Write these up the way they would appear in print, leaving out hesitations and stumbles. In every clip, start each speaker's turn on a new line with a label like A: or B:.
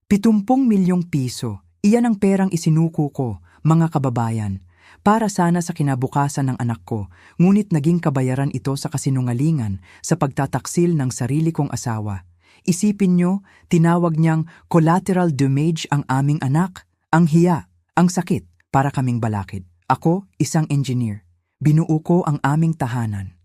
A: 70 milyong piso, iyan ang perang isinuko ko, mga kababayan, para sana sa kinabukasan ng anak ko, ngunit naging kabayaran ito sa kasinungalingan sa pagtataksil ng sarili kong asawa. Isipin nyo, tinawag niyang collateral damage ang aming anak. Ang hiya, ang sakit, para kaming balakid. Ako, isang engineer. Binuo ko ang aming tahanan.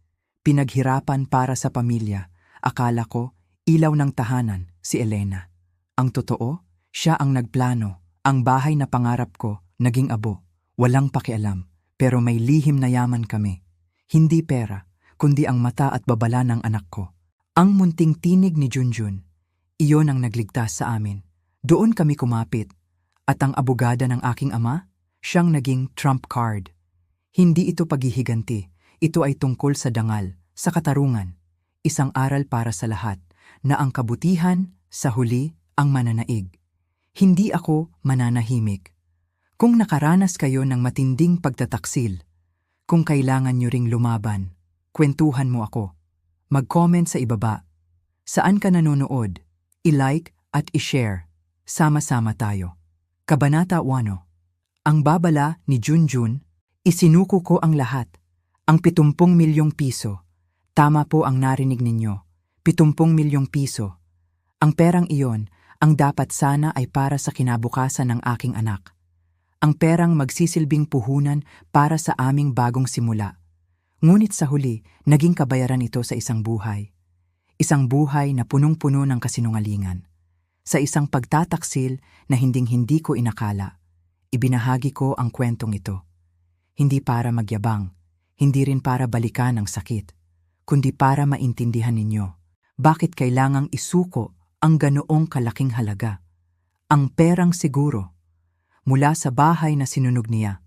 A: Pinaghirapan para sa pamilya. Akala ko, ilaw ng tahanan, si Elena. Ang totoo, siya ang nagplano. Ang bahay na pangarap ko, naging abo. Walang pakialam, pero may lihim na yaman kami. Hindi pera, kundi ang mata at babala ng anak ko. Ang munting tinig ni Junjun, iyon ang nagligtas sa amin. Doon kami kumapit. At ang abogada ng aking ama, siyang naging trump card. Hindi ito paghihiganti, ito ay tungkol sa dangal, sa katarungan. Isang aral para sa lahat, na ang kabutihan, sa huli, ang mananaig. Hindi ako mananahimik. Kung nakaranas kayo ng matinding pagtataksil, kung kailangan nyo ring lumaban, kwentuhan mo ako. Mag-comment sa ibaba. Saan ka nanonood? I-like at i-share. Sama-sama tayo. Kabanata 1. Ang babala ni Junjun, isinuko ko ang lahat. Ang 70 milyong piso. Tama po ang narinig ninyo. 70 milyong piso. Ang perang iyon, ang dapat sana ay para sa kinabukasan ng aking anak. Ang perang magsisilbing puhunan para sa aming bagong simula. Ngunit sa huli, naging kabayaran ito sa isang buhay. Isang buhay na punong-puno ng kasinungalingan. Sa isang pagtataksil na hinding-hindi ko inakala, ibinahagi ko ang kwentong ito. Hindi para magyabang, hindi rin para balikan ang sakit, kundi para maintindihan ninyo bakit kailangang isuko ang ganoong kalaking halaga. Ang perang siguro, mula sa bahay na sinunog niya,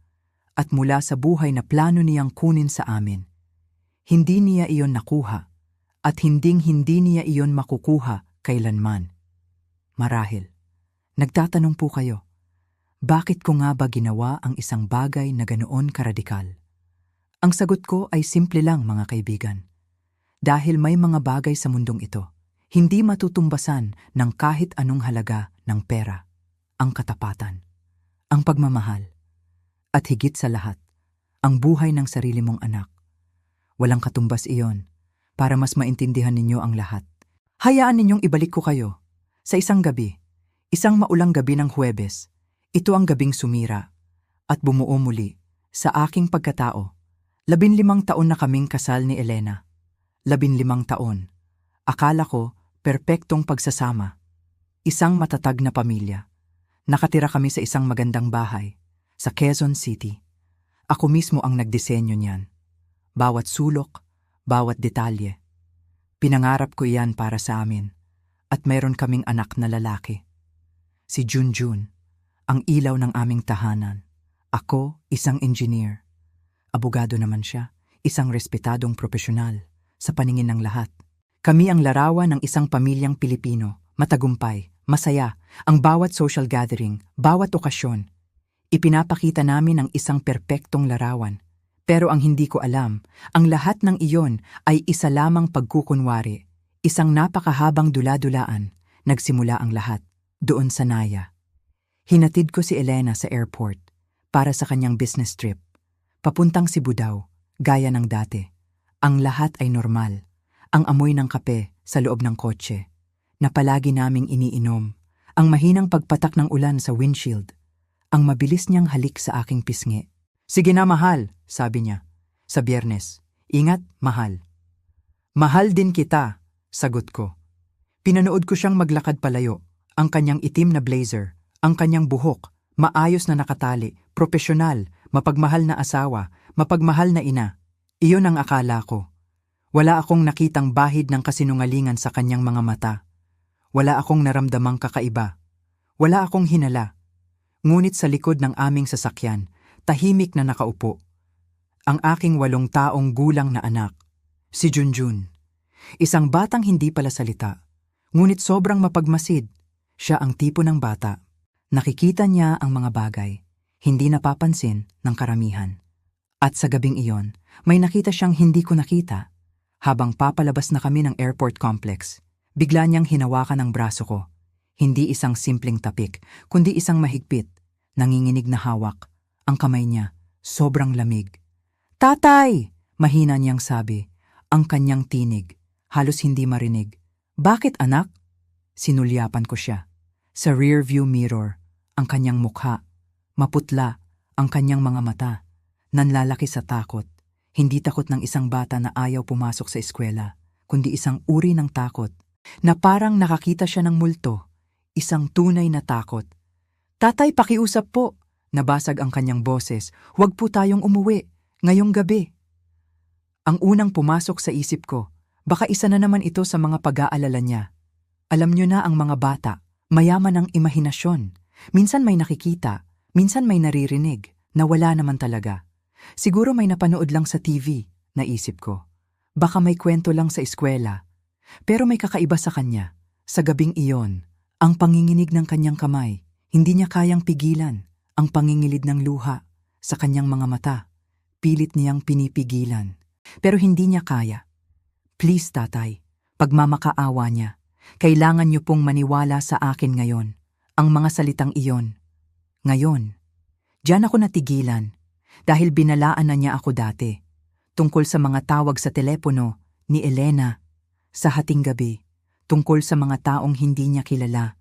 A: at mula sa buhay na plano niyang kunin sa amin. Hindi niya iyon nakuha, at hinding-hindi niya iyon makukuha kailanman. Marahil, nagtatanong po kayo, bakit ko nga ba ginawa ang isang bagay na ganoon karadikal? Ang sagot ko ay simple lang, mga kaibigan. Dahil may mga bagay sa mundong ito, hindi matutumbasan ng kahit anong halaga ng pera, ang katapatan, ang pagmamahal, at higit sa lahat, ang buhay ng sarili mong anak. Walang katumbas iyon para mas maintindihan ninyo ang lahat. Hayaan ninyong ibalik ko kayo sa isang gabi, isang maulang gabi ng Huwebes. Ito ang gabing sumira at bumuo muli sa aking pagkatao. 15 taon na kaming kasal ni Elena. 15 taon. Akala ko, perpektong pagsasama. Isang matatag na pamilya. Nakatira kami sa isang magandang bahay, sa Quezon City. Ako mismo ang nagdisenyo niyan. Bawat sulok, bawat detalye. Pinangarap ko iyan para sa amin. At mayroon kaming anak na lalaki. Si Junjun, ang ilaw ng aming tahanan. Ako, isang engineer. Abogado naman siya, isang respetadong profesional sa paningin ng lahat. Kami ang larawan ng isang pamilyang Pilipino, matagumpay, masaya, ang bawat social gathering, bawat okasyon. Ipinapakita namin ang isang perpektong larawan. Pero ang hindi ko alam, ang lahat ng iyon ay isa lamang pagkukunwari. Isang napakahabang dula-dulaan, nagsimula ang lahat, doon sa Naya. Hinatid ko si Elena sa airport para sa kanyang business trip. Papuntang Cebu daw, gaya ng dati. Ang lahat ay normal. Ang amoy ng kape sa loob ng kotse, na palagi naming iniinom. Ang mahinang pagpatak ng ulan sa windshield. Ang mabilis niyang halik sa aking pisngi. Sige na, mahal, sabi niya. Sa Biyernes, ingat, mahal. Mahal din kita, sagot ko. Pinanood ko siyang maglakad palayo. Ang kanyang itim na blazer, ang kanyang buhok, maayos na nakatali, profesional, mapagmahal na asawa, mapagmahal na ina. Iyon ang akala ko. Wala akong nakitang bahid ng kasinungalingan sa kanyang mga mata. Wala akong naramdamang kakaiba. Wala akong hinala. Ngunit sa likod ng aming sasakyan, tahimik na nakaupo. Ang aking 8 taong gulang na anak, si Junjun. Isang batang hindi pala salita, ngunit sobrang mapagmasid. Siya ang tipo ng bata. Nakikita niya ang mga bagay, hindi napapansin ng karamihan. At sa gabing iyon, may nakita siyang hindi ko nakita. Habang papalabas na kami ng airport complex, bigla niyang hinawakan ang braso ko. Hindi isang simpleng tapik, kundi isang mahigpit, nanginginig na hawak. Ang kamay niya, sobrang lamig. "Tatay!" Mahina niyang sabi. Ang kanyang tinig, halos hindi marinig. "Bakit, anak?" Sinulyapan ko siya. Sa rearview mirror, ang kanyang mukha, maputla ang kanyang mga mata, nanlalaki sa takot. Hindi takot ng isang bata na ayaw pumasok sa eskwela, kundi isang uri ng takot na parang nakakita siya ng multo, isang tunay na takot. "Tatay, pakiusap po!" Nabasag ang kanyang boses. "Huwag po tayong umuwi, ngayong gabi." Ang unang pumasok sa isip ko, baka isa na naman ito sa mga pag-aalala niya. Alam niyo na ang mga bata, mayaman ang imahinasyon. Minsan may nakikita, minsan may naririnig, na wala naman talaga. Siguro may napanood lang sa TV, naisip ko. Baka may kwento lang sa eskwela. Pero may kakaiba sa kanya. Sa gabing iyon, ang panginginig ng kanyang kamay, hindi niya kayang pigilan. Ang pangingilid ng luha sa kanyang mga mata, pilit niyang pinipigilan. Pero hindi niya kaya. "Please, tatay," pagmamakaawa niya. "Kailangan niyo pong maniwala sa akin ngayon." Ang mga salitang iyon. Ngayon. Diyan ako natigilan dahil binalaan na niya ako dati. Tungkol sa mga tawag sa telepono ni Elena sa hating gabi. Tungkol sa mga taong hindi niya kilala.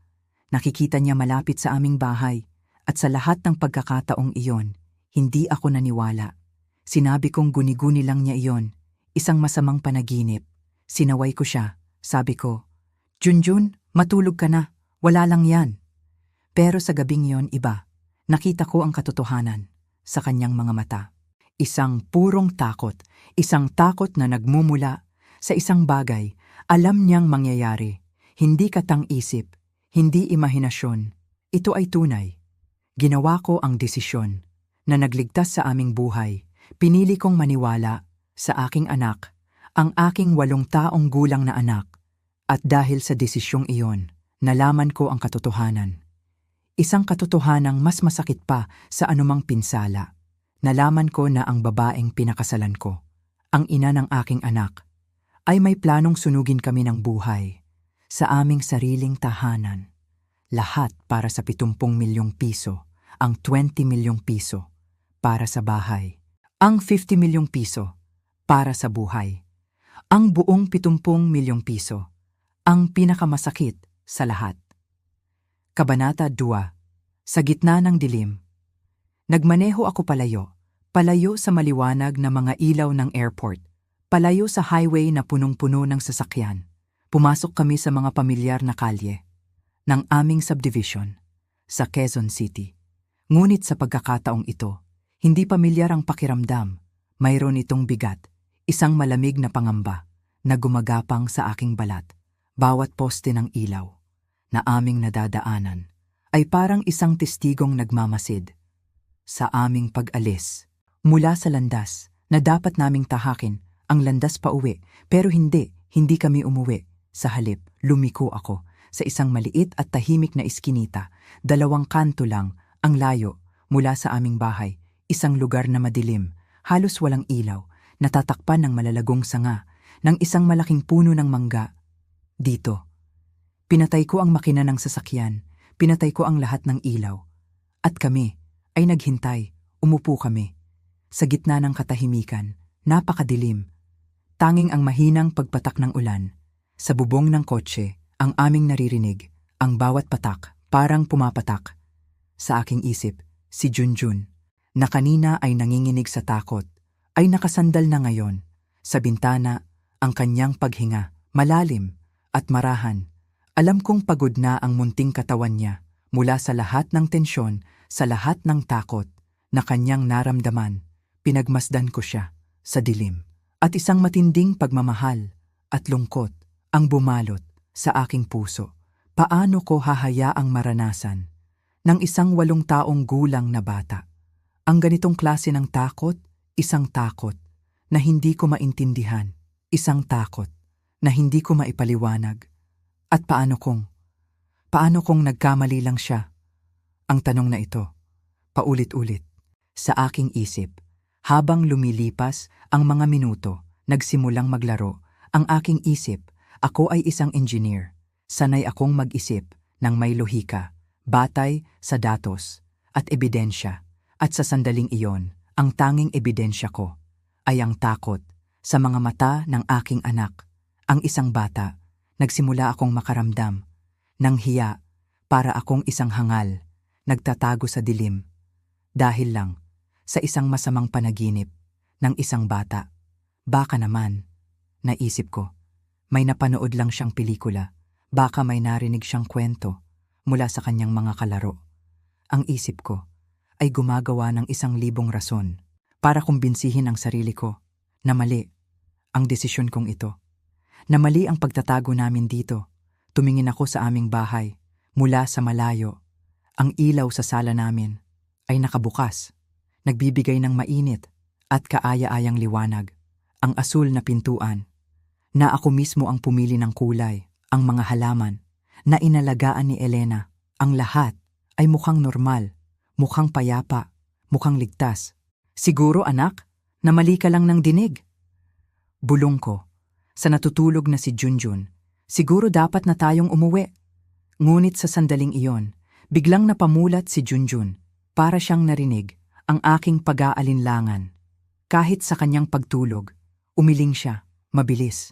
A: Nakikita niya malapit sa aming bahay. At sa lahat ng pagkakataong iyon, hindi ako naniwala. Sinabi kong guni-guni lang niya iyon. Isang masamang panaginip. Sinaway ko siya. Sabi ko, "Junjun, matulog ka na. Wala lang yan." Pero sa gabing yon iba. Nakita ko ang katotohanan sa kanyang mga mata. Isang purong takot. Isang takot na nagmumula sa isang bagay. Alam niyang mangyayari. Hindi katang-isip. Hindi imahinasyon. Ito ay tunay. Ginawa ko ang desisyon na nagligtas sa aming buhay. Pinili kong maniwala sa aking anak, ang aking 8 taong gulang na anak. At dahil sa desisyong iyon, nalaman ko ang katotohanan. Isang katotohanang mas masakit pa sa anumang pinsala. Nalaman ko na ang babaeng pinakasalan ko, ang ina ng aking anak, ay may planong sunugin kami ng buhay sa aming sariling tahanan. Lahat para sa 70 milyong piso, ang 20 milyong piso para sa bahay, ang 50 milyong piso para sa buhay, ang buong 70 milyong piso, ang pinakamasakit sa lahat. Kabanata 2. Sa gitna ng dilim. Nagmaneho ako palayo sa maliwanag na mga ilaw ng airport, palayo sa highway na punong-puno ng sasakyan. Pumasok kami sa mga pamilyar na kalye ng aming subdivision sa Quezon City. Ngunit sa pagkakataong ito, hindi pamilyar ang pakiramdam. Mayroon itong bigat, isang malamig na pangamba na gumagapang sa aking balat. Bawat poste ng ilaw na aming nadadaanan ay parang isang testigong nagmamasid sa aming pag-alis mula sa landas na dapat naming tahakin, ang landas pauwi. Pero hindi kami umuwi. Sa halip, lumiko ako sa isang maliit at tahimik na iskinita. 2 kanto lang ang layo mula sa aming bahay. Isang lugar na madilim, halos walang ilaw, natatakpan ng malalagong sanga ng isang malaking puno ng mangga. Dito, pinatay ko ang makina ng sasakyan, pinatay ko ang lahat ng ilaw. At kami ay naghintay, umupo kami. Sa gitna ng katahimikan, napakadilim. Tanging ang mahinang pagpatak ng ulan. Sa bubong ng kotse, ang aming naririnig, ang bawat patak, parang pumapatak. Sa aking isip, si Junjun, na kanina ay nanginginig sa takot, ay nakasandal na ngayon. Sa bintana, ang kanyang paghinga, malalim at marahan. Alam kong pagod na ang munting katawan niya mula sa lahat ng tensyon, sa lahat ng takot na kanyang naramdaman. Pinagmasdan ko siya sa dilim at isang matinding pagmamahal at lungkot ang bumalot sa aking puso. Paano ko hahayaang maranasan ng isang 8 taong gulang na bata ang ganitong klase ng takot? Isang takot na hindi ko maintindihan, isang takot na hindi ko maipaliwanag. At paano kung nagkamali lang siya? Ang tanong na ito, paulit-ulit, sa aking isip. Habang lumilipas ang mga minuto, nagsimulang maglaro ang aking isip. Ako ay isang engineer. Sanay akong mag-isip ng may lohika, batay sa datos at ebidensya. At sa sandaling iyon, ang tanging ebidensya ko ay ang takot sa mga mata ng aking anak. Ang isang bata, nagsimula akong makaramdam ng hiya para akong isang hangal, nagtatago sa dilim. Dahil lang sa isang masamang panaginip ng isang bata. Baka naman, naisip ko, may napanood lang siyang pelikula. Baka may narinig siyang kwento mula sa kanyang mga kalaro. Ang isip ko ay gumagawa ng 1,000 rason para kumbinsihin ang sarili ko na mali ang desisyon kong ito. Na mali ang pagtatago namin dito. Tumingin ako sa aming bahay mula sa malayo. Ang ilaw sa sala namin ay nakabukas, nagbibigay ng mainit at kaaya-ayang liwanag. Ang asul na pintuan, na ako mismo ang pumili ng kulay, ang mga halaman na inalagaan ni Elena. Ang lahat ay mukhang normal, mukhang payapa, mukhang ligtas. Siguro anak, na mali ka lang ng dinig. Bulong ko sa natutulog na si Junjun. Siguro dapat na tayong umuwi. Ngunit sa sandaling iyon, biglang napamulat si Junjun para siyang narinig ang aking pag-aalinlangan. Kahit sa kanyang pagtulog, umiling siya, mabilis,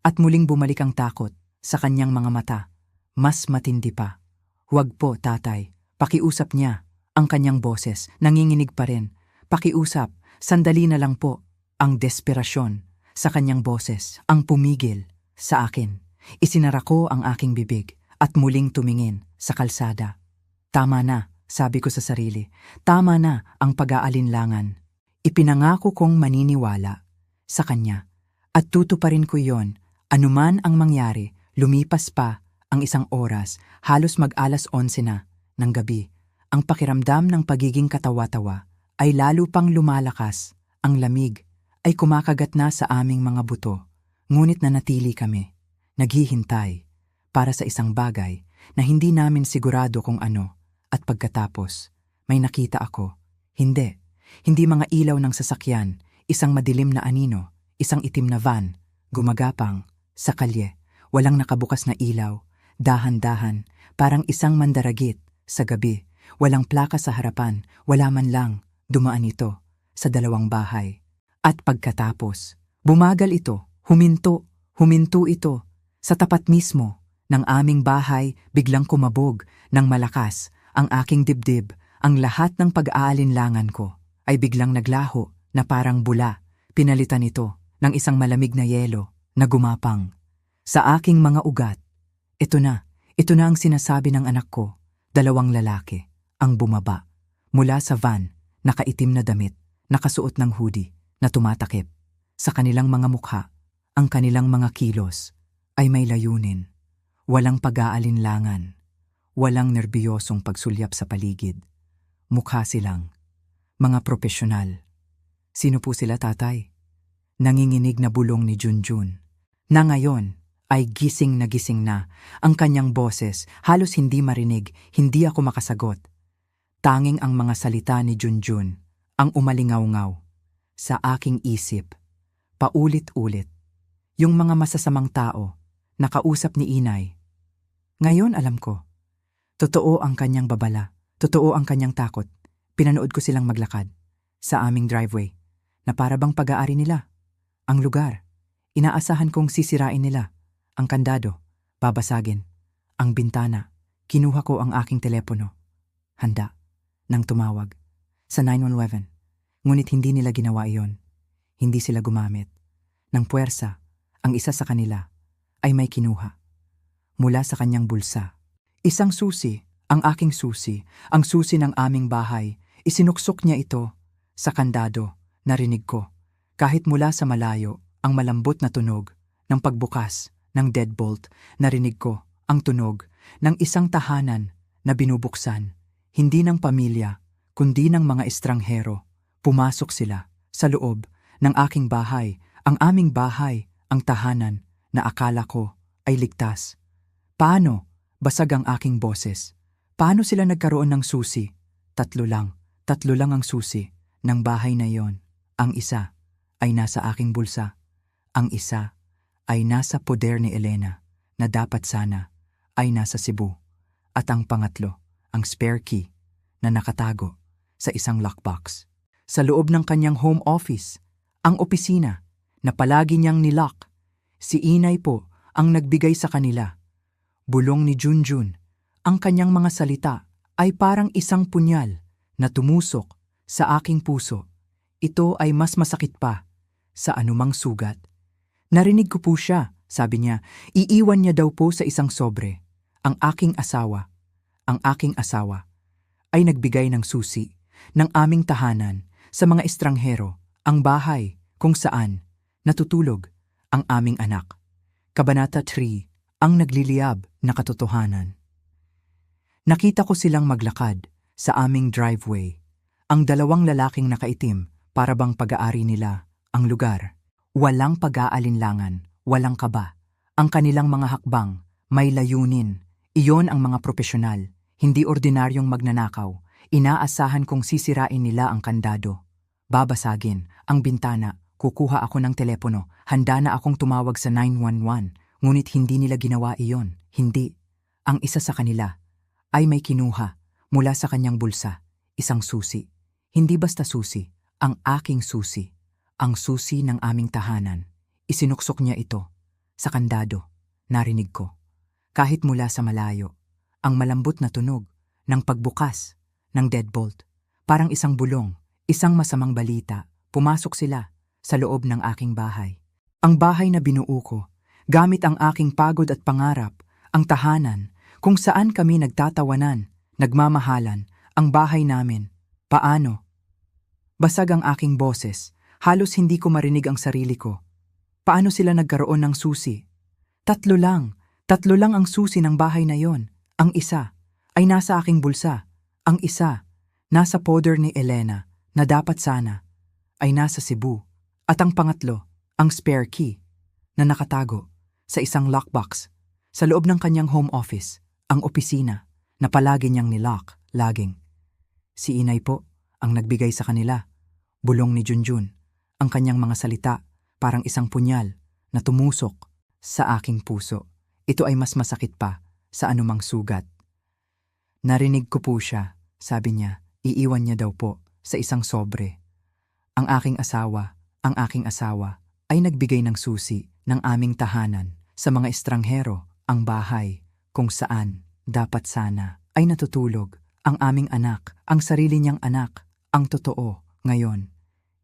A: at muling bumalik ang takot sa kanyang mga mata. Mas matindi pa. Huwag po, tatay. Pakiusap niya. Ang kanyang boses, nanginginig pa rin. Pakiusap, sandali na lang po. Ang desperasyon sa kanyang boses, ang pumigil sa akin. Isinara ko ang aking bibig at muling tumingin sa kalsada. Tama na, sabi ko sa sarili. Tama na ang pag-aalinlangan. Ipinangako kong maniniwala sa kanya. At tutuparin ko yon, anuman ang mangyari. Lumipas pa ang 1 oras, halos mag-alas 11 na ng gabi. Ang pakiramdam ng pagiging katawa-tawa ay lalo pang lumalakas. Ang lamig ay kumakagat na sa aming mga buto. Ngunit nanatili kami, naghihintay para sa isang bagay na hindi namin sigurado kung ano. At pagkatapos, may nakita ako. Hindi mga ilaw ng sasakyan, isang madilim na anino, isang itim na van, gumagapang sa kalye. Walang nakabukas na ilaw, dahan-dahan, parang isang mandaragit sa gabi. Walang plaka sa harapan, wala man lang, dumaan ito sa 2 bahay. At pagkatapos, bumagal ito, huminto ito. Sa tapat mismo ng aming bahay, biglang kumabog ng malakas ang aking dibdib. Ang lahat ng pag-aalinlangan ko ay biglang naglaho na parang bula. Pinalitan ito ng isang malamig na yelo na gumapang sa aking mga ugat. Ito na ang sinasabi ng anak ko. 2 lalaki ang bumaba mula sa van, nakaitim na damit, nakasuot ng hoodie na tumatakip. Sa kanilang mga mukha, ang kanilang mga kilos ay may layunin. Walang pag-aalinlangan, walang nerbiyosong pagsulyap sa paligid. Mukha silang mga propesyonal. Sino po sila, tatay? Nanginginig na bulong ni Junjun, na ngayon ay gising na ang kanyang boses, halos hindi marinig, hindi ako makasagot. Tanging ang mga salita ni Junjun ang umalingaw-ngaw sa aking isip. Paulit-ulit, yung mga masasamang tao na kausap ni Inay. Ngayon alam ko, totoo ang kanyang babala, totoo ang kanyang takot. Pinanood ko silang maglakad sa aming driveway na para bang pag-aari nila. Ang lugar, inaasahan kong sisirain nila. Ang kandado, babasagin. Ang bintana, kinuha ko ang aking telepono. Handa nang tumawag sa 911. Ngunit hindi nila ginawa iyon. Hindi sila gumamit ng puwersa. Ang isa sa kanila ay may kinuha mula sa kanyang bulsa. Isang susi, ang aking susi, ang susi ng aming bahay. Isinuksok niya ito sa kandado. Narinig ko, kahit mula sa malayo, ang malambot na tunog ng pagbukas ng deadbolt. Narinig ko ang tunog ng isang tahanan na binubuksan. Hindi ng pamilya, kundi ng mga estranghero. Pumasok sila sa loob ng aking bahay, ang aming bahay, ang tahanan na akala ko ay ligtas. Paano? Basag ang aking boses. Paano sila nagkaroon ng susi? Tatlo lang ang susi ng bahay na yon. Ang isa ay nasa aking bulsa. Ang isa ay nasa poder ni Elena na dapat sana ay nasa Cebu. At ang pangatlo, ang spare key na nakatago sa isang lockbox. Sa loob ng kanyang home office, ang opisina na palagi niyang nilock, si Inay po ang nagbigay sa kanila. Bulong ni Junjun, ang kanyang mga salita ay parang isang punyal na tumusok sa aking puso. Ito ay mas masakit pa sa anumang sugat. Narinig ko po siya, sabi niya, iiwan niya daw po sa isang sobre. Ang aking asawa ay nagbigay ng susi ng aming tahanan sa mga estranghero, ang bahay kung saan natutulog ang aming anak. Kabanata 3, ang nagliliyab na katotohanan. Nakita ko silang maglakad sa aming driveway. Ang dalawang lalaking nakaitim para bang pag-aari nila ang lugar. Walang pag-aalinlangan, walang kaba. Ang kanilang mga hakbang may layunin. Iyon ang mga profesional, hindi ordinaryong magnanakaw. Inaasahan kong sisirain nila ang kandado. Babasagin ang bintana, kukuha ako ng telepono, handa na akong tumawag sa 911, ngunit hindi nila ginawa iyon. Hindi. Ang isa sa kanila ay may kinuha mula sa kanyang bulsa, isang susi. Hindi basta susi, ang aking susi. Ang susi ng aming tahanan. Isinuksok niya ito sa kandado. Narinig ko. Kahit mula sa malayo, ang malambot na tunog ng pagbukas ng deadbolt. Parang isang bulong, isang masamang balita. Pumasok sila sa loob ng aking bahay. Ang bahay na binuo ko, gamit ang aking pagod at pangarap, ang tahanan, kung saan kami nagtatawanan, nagmamahalan, ang bahay namin. Paano? Basag ang aking boses, halos hindi ko marinig ang sarili ko. Paano sila nagkaroon ng susi? Tatlo lang ang susi ng bahay na yon. Ang isa ay nasa aking bulsa. Ang isa, nasa poder ni Elena na dapat sana ay nasa Cebu. At ang pangatlo, ang spare key na nakatago sa isang lockbox sa loob ng kanyang home office, ang opisina na palagi niyang nilock laging. Si Inay po ang nagbigay sa kanila. Bulong ni Junjun, ang kanyang mga salita parang isang punyal na tumusok sa aking puso. Ito ay mas masakit pa sa anumang sugat. Narinig ko po siya, sabi niya, iiwan niya daw po sa isang sobre. Ang aking asawa ay nagbigay ng susi ng aming tahanan sa mga estranghero, ang bahay kung saan dapat sana ay natutulog ang aming anak, ang sarili niyang anak, ang totoo. Ngayon,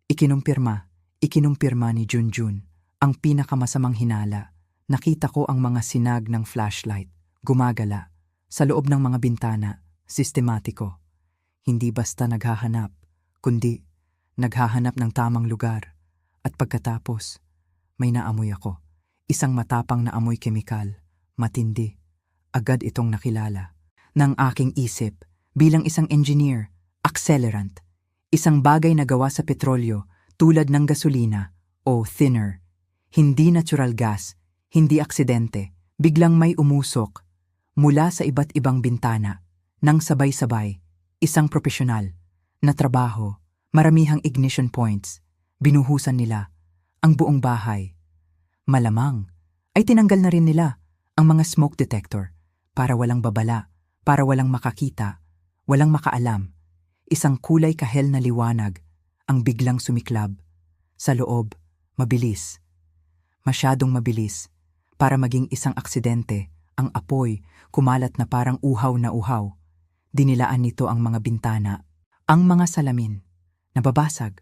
A: ikinumpirma ni Junjun ang pinakamasamang hinala. Nakita ko ang mga sinag ng flashlight, gumagala, sa loob ng mga bintana, sistematiko. Hindi basta naghahanap, kundi naghahanap ng tamang lugar. At pagkatapos, may naamoy ako. Isang matapang na amoy kemikal, matindi. Agad itong nakilala ng aking isip bilang isang engineer, accelerant. Isang bagay na gawa sa petrolyo tulad ng gasolina o thinner. Hindi natural gas, hindi aksidente, biglang may umusok mula sa iba't ibang bintana nang sabay-sabay, isang profesional na trabaho, maramihang ignition points, binuhusan nila ang buong bahay. Malamang ay tinanggal na rin nila ang mga smoke detector para walang babala, para walang makakita, walang makaalam. Isang kulay kahel na liwanag ang biglang sumiklab sa loob, mabilis. Masyadong mabilis para maging isang aksidente. Ang apoy kumalat na parang uhaw na uhaw. Dinilaan nito ang mga bintana, ang mga salamin, nababasag.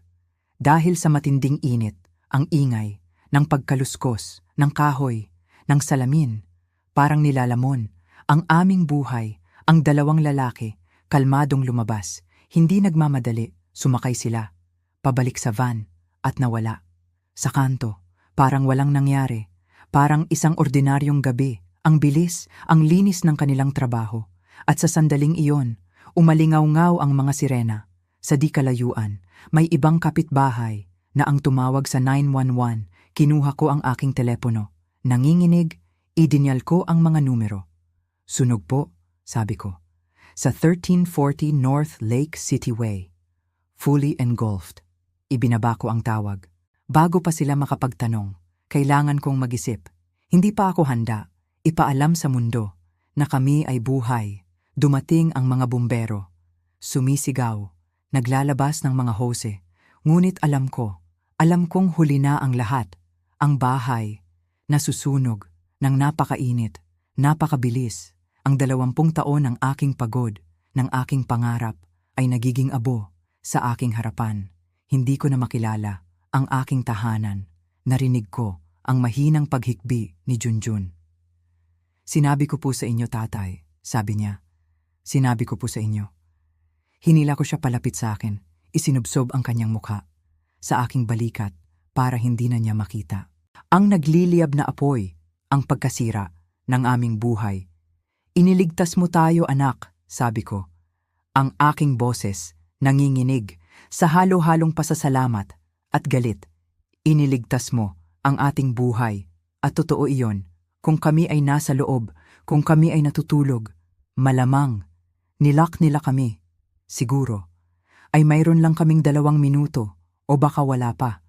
A: Dahil sa matinding init, ang ingay ng pagkaluskos, ng kahoy, ng salamin, parang nilalamon ang aming buhay. Ang dalawang lalaki, kalmadong lumabas, hindi nagmamadali, sumakay sila, pabalik sa van at nawala. Sa kanto, parang walang nangyari, parang isang ordinaryong gabi. Ang bilis, ang linis ng kanilang trabaho. At sa sandaling iyon, umalingaw-ngaw ang mga sirena. Sa di kalayuan, may ibang kapitbahay na ang tumawag sa 911. Kinuha ko ang aking telepono. Nanginginig, idinyal ko ang mga numero. Sunog po, sabi ko. Sa 1340 North Lake City Way. Fully engulfed. Ibinaba ko ang tawag. Bago pa sila makapagtanong, kailangan kong mag-isip. Hindi pa ako handa. Ipaalam sa mundo na kami ay buhay, Dumating ang mga bumbero. Sumisigaw, naglalabas ng mga hose. Ngunit alam kong huli na ang lahat. Ang bahay, nasusunog, ng napakainit, napakabilis. Ang 20 taon ng aking pagod, ng aking pangarap, ay nagiging abo sa aking harapan. Hindi ko na makilala ang aking tahanan. Narinig ko ang mahinang paghikbi ni Junjun. Sinabi ko po sa inyo, tatay, sabi niya. Sinabi ko po sa inyo. Hinila ko siya palapit sa akin, isinubsob ang kanyang mukha sa aking balikat para hindi na niya makita. Ang nagliliyab na apoy, ang pagkasira ng aming buhay. Iniligtas mo tayo, anak, sabi ko. Ang aking boses, nanginginig sa halo-halong pasasalamat at galit. Iniligtas mo ang ating buhay at totoo iyon. Kung kami ay nasa loob, kung kami ay natutulog, malamang nilak nila kami. Siguro ay mayroon lang kaming 2 minuto o baka wala pa.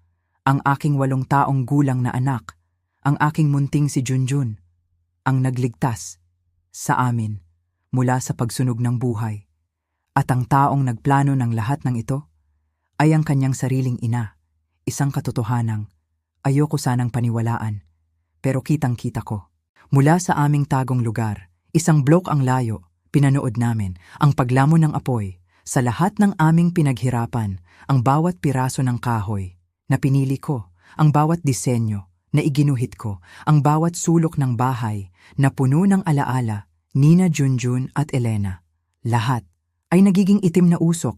A: Ang aking 8 taong gulang na anak, ang aking munting si Junjun, ang nagligtas sa amin mula sa pagsunog ng buhay. At ang taong nagplano ng lahat ng ito ay ang kanyang sariling ina, isang katotohanang ayoko sanang paniwalaan, pero kitang-kita ko. Mula sa aming tagong lugar, isang blok ang layo, pinanood namin ang paglamon ng apoy sa lahat ng aming pinaghirapan, ang bawat piraso ng kahoy na pinili ko, ang bawat disenyo na iginuhit ko, ang bawat sulok ng bahay na puno ng alaala, Nina, Junjun at Elena. Lahat ay nagiging itim na usok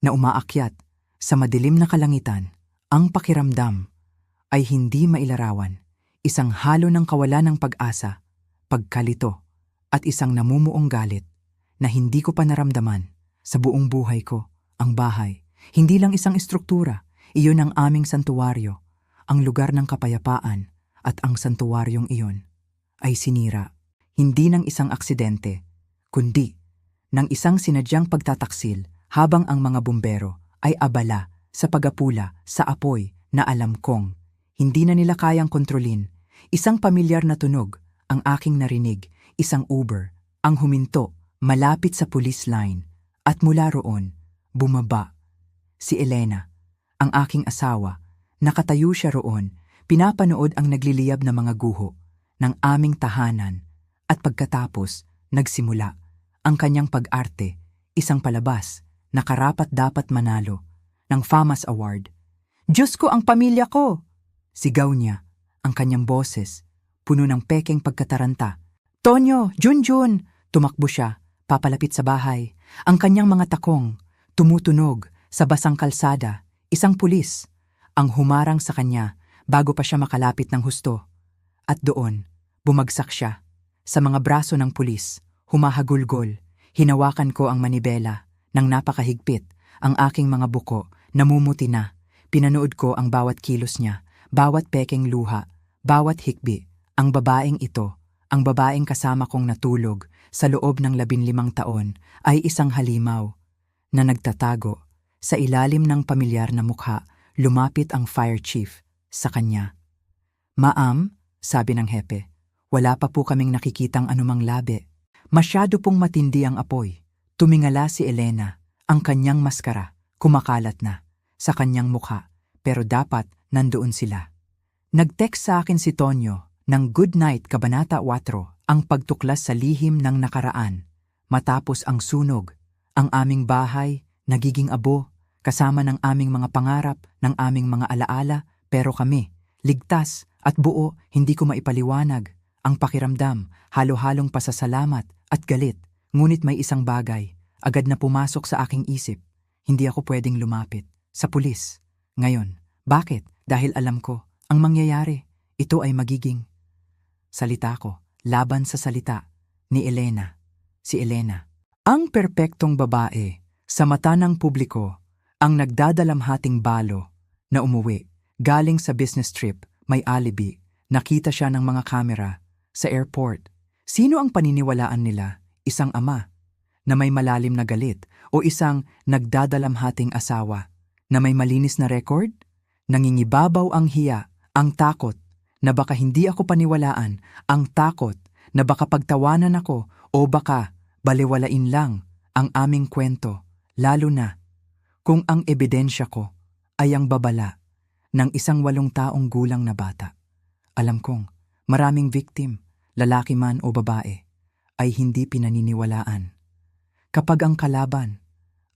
A: na umaakyat sa madilim na kalangitan. Ang pakiramdam ay hindi mailarawan, isang halo ng kawalan ng pag-asa, pagkalito at isang namumuong galit na hindi ko pa naramdaman sa buong buhay ko. Ang bahay, hindi lang isang estruktura, iyon ang aming santuwaryo, ang lugar ng kapayapaan, at ang santuwaryong iyon ay sinira, hindi ng isang aksidente, kundi ng isang sinadyang pagtataksil habang ang mga bumbero ay abala sa pagapula sa apoy na alam kong hindi na nila kayang kontrolin. Isang pamilyar na tunog ang aking narinig, isang Uber, ang huminto malapit sa police line. At mula roon, bumaba si Elena, ang aking asawa. Nakatayo siya roon, pinapanood ang nagliliyab na mga guho ng aming tahanan. At pagkatapos, nagsimula ang kanyang pag-arte, isang palabas na karapat-dapat manalo ng FAMAS Award. Diyos ko, ang pamilya ko! Sigaw niya, ang kanyang boses, puno ng pekeng pagkataranta. Tonyo, Junjun! Tumakbo siya, papalapit sa bahay. Ang kanyang mga takong, tumutunog sa basang kalsada, isang pulis, ang humarang sa kanya bago pa siya makalapit ng husto. At doon, bumagsak siya. Sa mga braso ng pulis, humahagulgol, hinawakan ko ang manibela ng napakahigpit, ang aking mga buko, namumuti na. Pinanood ko ang bawat kilos niya, bawat pekeng luha, bawat hikbi. Ang babaeng ito, ang babaeng kasama kong natulog sa loob ng 15 taon, ay isang halimaw na nagtatago sa ilalim ng pamilyar na mukha. Lumapit ang fire chief sa kanya. Ma'am, sabi ng hepe, wala pa po kaming nakikitang anumang labi. Masyado pong matindi ang apoy. Tumingala si Elena, ang kanyang maskara, kumakalat na sa kanyang mukha, pero dapat nandoon sila. Nag-text sa akin si Tonyo ng Good Night Kabanata 4, ang pagtuklas sa lihim ng nakaraan. Matapos ang sunog, ang aming bahay nagiging abo, kasama ng aming mga pangarap, ng aming mga alaala, pero kami, ligtas at buo, hindi ko maipaliwanag. Ang pakiramdam, halo-halong pasasalamat at galit. Ngunit may isang bagay, agad na pumasok sa aking isip. Hindi ako pwedeng lumapit sa pulis. Ngayon, bakit? Dahil alam ko, ang mangyayari, ito ay magiging salita ko, laban sa salita ni Elena. Si Elena, ang perpektong babae sa mata ng publiko, ang nagdadalamhating balo na umuwi galing sa business trip, may alibi, nakita siya ng mga kamera sa airport. Sino ang paniniwalaan nila? Isang ama na may malalim na galit o isang nagdadalamhating asawa na may malinis na record? Nangingibabaw ang hiya, ang takot na baka hindi ako paniwalaan, ang takot na baka pagtawanan ako o baka Balewalain lang ang aming kwento, lalo na kung ang ebidensya ko ay ang babala ng isang 8 taong gulang na bata. Alam kong maraming victim, lalaki man o babae, ay hindi pinaniniwalaan. Kapag ang kalaban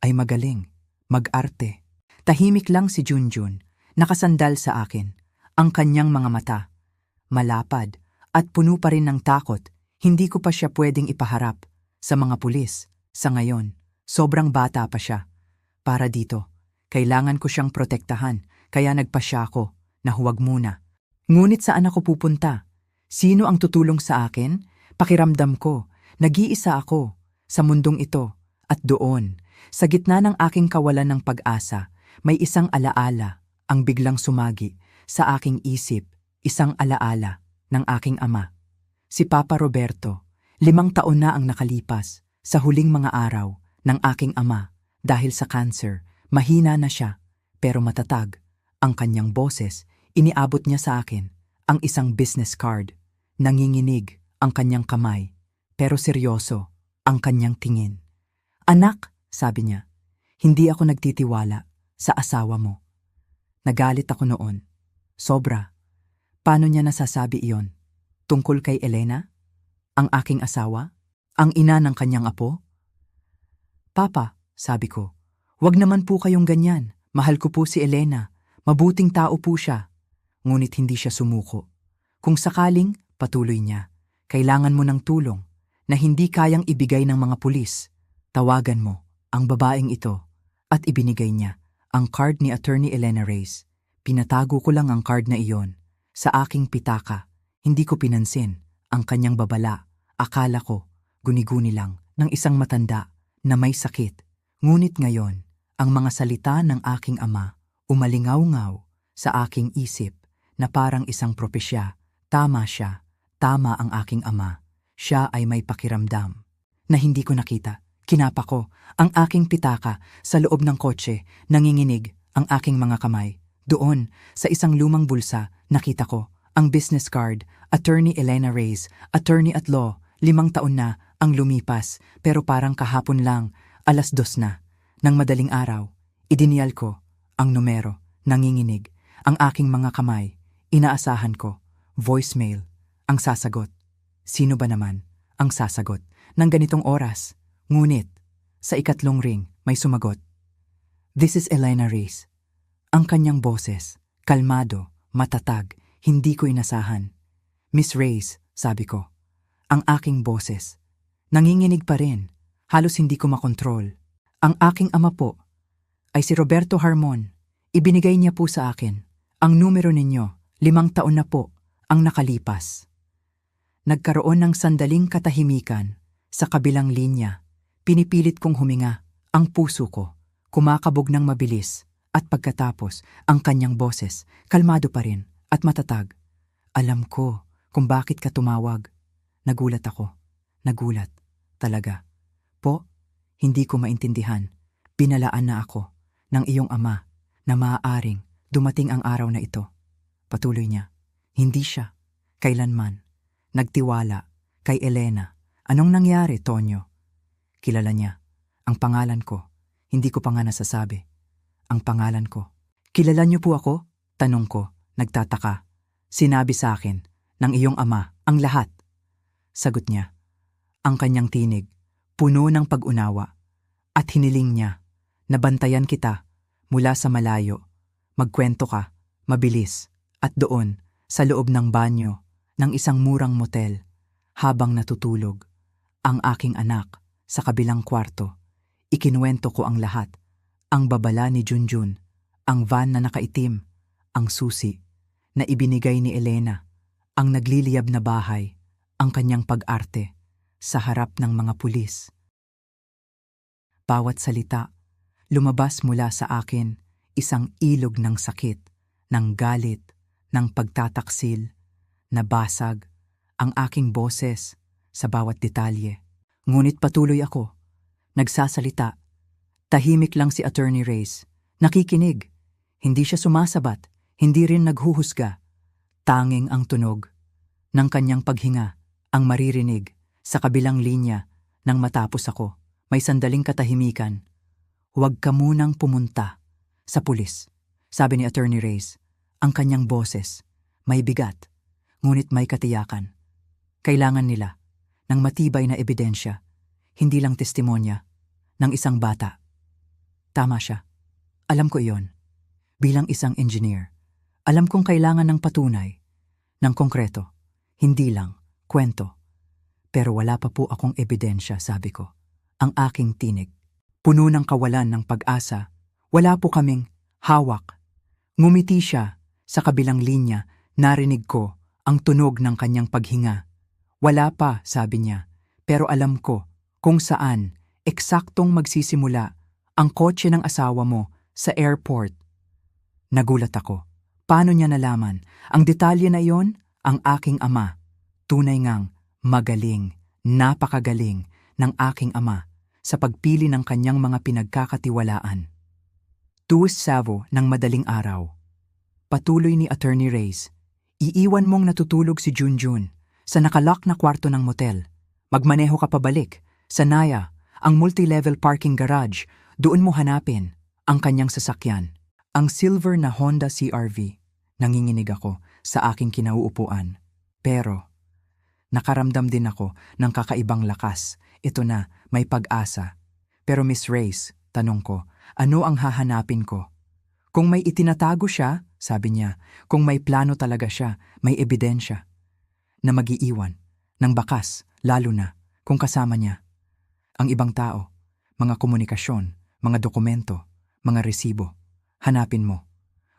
A: ay magaling, mag-arte, tahimik lang si Junjun, nakasandal sa akin, ang kanyang mga mata, malapad at puno pa rin ng takot. Hindi ko pa siya pwedeng ipaharap sa mga pulis. Sa ngayon, sobrang bata pa siya. Para dito, kailangan ko siyang protektahan, kaya nagpasya ako na huwag muna. Ngunit saan ako pupunta? Sino ang tutulong sa akin? Pakiramdam ko, nag-iisa ako sa mundong ito. At doon, sa gitna ng aking kawalan ng pag-asa, may isang alaala ang biglang sumagi sa aking isip, isang alaala ng aking ama. Si Papa Roberto, 5 taon na ang nakalipas sa huling mga araw ng aking ama dahil sa cancer. Mahina na siya, pero matatag. Ang kanyang boses, iniabot niya sa akin ang isang business card. Nanginginig ang kanyang kamay, pero seryoso ang kanyang tingin. Anak, sabi niya, hindi ako nagtitiwala sa asawa mo. Nagalit ako noon. Sobra. Paano niya nasasabi iyon? Tungkol kay Elena? Ang aking asawa? Ang ina ng kanyang apo? Papa, sabi ko, wag naman po kayong ganyan. Mahal ko po si Elena. Mabuting tao po siya. Ngunit hindi siya sumuko. Kung sakaling, patuloy niya, kailangan mo ng tulong na hindi kayang ibigay ng mga pulis. Tawagan mo ang babaeng ito. At ibinigay niya ang card ni Attorney Elena Reyes. Pinatago ko lang ang card na iyon sa aking pitaka. Hindi ko pinansin ang kanyang babala. Akala ko, guni-guni lang ng isang matanda na may sakit. Ngunit ngayon, ang mga salita ng aking ama umalingaw-ngaw sa aking isip na parang isang propesya. Tama siya, tama ang aking ama. Siya ay may pakiramdam na hindi ko nakita. Kinapa ko ang aking pitaka sa loob ng kotse, nanginginig ang aking mga kamay. Doon, sa isang lumang bulsa, nakita ko ang business card, Attorney Elena Reyes, attorney at law. 5 taon na ang lumipas, pero parang kahapon lang, 2:00 na. Nang madaling araw, idiniyal ko ang numero, nanginginig ang aking mga kamay. Inaasahan ko, voicemail, ang sasagot. Sino ba naman ang sasagot ng ganitong oras? Ngunit, sa ikatlong ring, may sumagot. This is Elena Reyes. Ang kanyang boses, kalmado, matatag, hindi ko inasahan. Miss Reyes, sabi ko. Ang aking boses, nanginginig pa rin, halos hindi ko makontrol. Ang aking ama po ay si Roberto Harmon. Ibinigay niya po sa akin ang numero ninyo. 5 taon na po ang nakalipas. Nagkaroon ng sandaling katahimikan sa kabilang linya. Pinipilit kong huminga. Ang puso ko kumakabog ng mabilis at pagkatapos ang kanyang boses kalmado pa rin at matatag. Alam ko kung bakit ka tumawag. Nagulat ako. Nagulat. Talaga. Po, hindi ko maintindihan. Binalaan na ako ng iyong ama na maaaring dumating ang araw na ito. Patuloy niya. Hindi siya kailanman nagtiwala kay Elena. Anong nangyari, Tonyo? Kilala niya. Ang pangalan ko. Hindi ko pa nga nasasabi. Ang pangalan ko. Kilala niyo po ako? Tanong ko, nagtataka. Sinabi sa akin ng iyong ama ang lahat. Sagot niya. Ang kanyang tinig, puno ng pag-unawa. At hiniling niya, nabantayan kita mula sa malayo. Magkwento ka, mabilis. At doon, sa loob ng banyo, ng isang murang motel, habang natutulog, ang aking anak sa kabilang kwarto. Ikinuwento ko ang lahat. Ang babala ni Junjun, ang van na nakaitim, ang susi na ibinigay ni Elena, ang nagliliyab na bahay, ang kanyang pag-arte sa harap ng mga pulis. Bawat salita, lumabas mula sa akin isang ilog ng sakit, ng galit, ng pagtataksil, nabasag ang aking boses sa bawat detalye. Ngunit patuloy ako, nagsasalita. Tahimik lang si Attorney Reyes, nakikinig. Hindi siya sumasabat, hindi rin naghuhusga. Tanging ang tunog ng kanyang paghinga ang maririnig sa kabilang linya Nang matapos ako, may sandaling katahimikan. Huwag ka munang pumunta sa pulis, sabi ni Attorney Reyes. Ang kanyang boses, may bigat, ngunit may katiyakan. Kailangan nila ng matibay na ebidensya, hindi lang testimonya ng isang bata. Tama siya. Alam ko iyon. Bilang isang engineer, alam kong kailangan ng patunay, ng konkreto, hindi lang kwento. Pero wala pa po akong ebidensya, sabi ko. Ang aking tinig, puno ng kawalan ng pag-asa. Wala po kaming hawak. Ngumiti siya. Sa kabilang linya, narinig ko ang tunog ng kanyang paghinga. Wala pa, sabi niya, pero alam ko kung saan eksaktong magsisimula ang kotse ng asawa mo sa airport. Nagulat ako. Paano niya nalaman? Ang detalye na iyon, ang aking ama. Tunay ngang magaling, napakagaling ng aking ama sa pagpili ng kanyang mga pinagkakatiwalaan. Tuwis Savo ng madaling araw. Patuloy ni Attorney Reyes, iiwan mong natutulog si Junjun sa nakalock na kwarto ng motel. Magmaneho ka pabalik sa Naya, ang multi-level parking garage. Doon mo hanapin ang kanyang sasakyan. Ang silver na Honda CR-V. Nanginginig ako sa aking kinauupuan. Pero nakaramdam din ako ng kakaibang lakas. Ito na, may pag-asa. Pero Miss Reyes, tanong ko, ano ang hahanapin ko? Kung may itinatago siya, sabi niya, kung may plano talaga siya, may ebidensya na mag-iiwan ng bakas, lalo na kung kasama niya ang ibang tao, mga komunikasyon, mga dokumento, mga resibo. Hanapin mo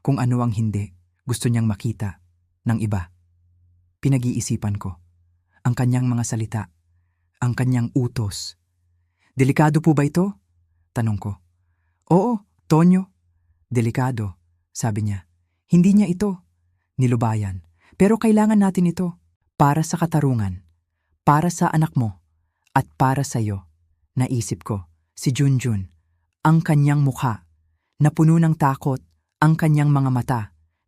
A: kung ano ang hindi gusto niyang makita ng iba. Pinag-iisipan ko ang kanyang mga salita, ang kanyang utos. Delikado po ba ito? Tanong ko. Oo, Tonyo. Delikado, sabi niya. Hindi niya ito nilubayan, pero kailangan natin ito para sa katarungan, para sa anak mo, at para sa iyo. Naisip ko, si Junjun, ang kanyang mukha, na puno ng takot, ang kanyang mga mata,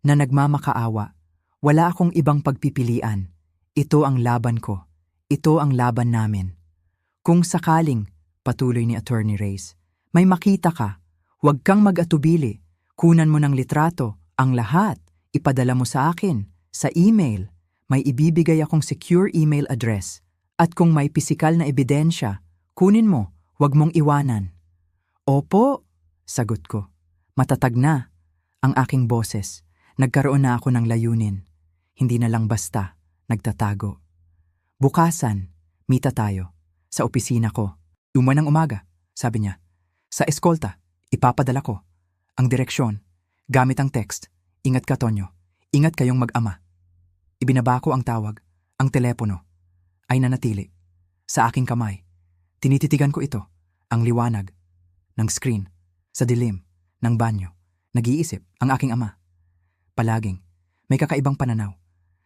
A: na nagmamakaawa. Wala akong ibang pagpipilian. Ito ang laban ko. Ito ang laban namin. Kung sakaling, patuloy ni Attorney Reyes, may makita ka, huwag kang mag-atubili. Kunan mo ng litrato, ang lahat, ipadala mo sa akin, sa email. May ibibigay akong secure email address. At kung may pisikal na ebidensya, kunin mo, huwag mong iwanan. Opo, sagot ko. Matatag na ang aking boses. Nagkaroon na ako ng layunin. Hindi na lang basta nagtatago. Bukasan, mita tayo. Sa opisina ko. Ng umaga, sabi niya. Sa eskolta, ipapadala ko ang direksyon, gamit ang text. Ingat ka, Tonyo. Ingat kayong mag-ama. Ibinaba ko ang tawag. Ang telepono ay nanatili sa aking kamay. Tinititigan ko ito, ang liwanag ng screen, sa dilim ng banyo. Nag-iisip ang aking ama. Palaging may kakaibang pananaw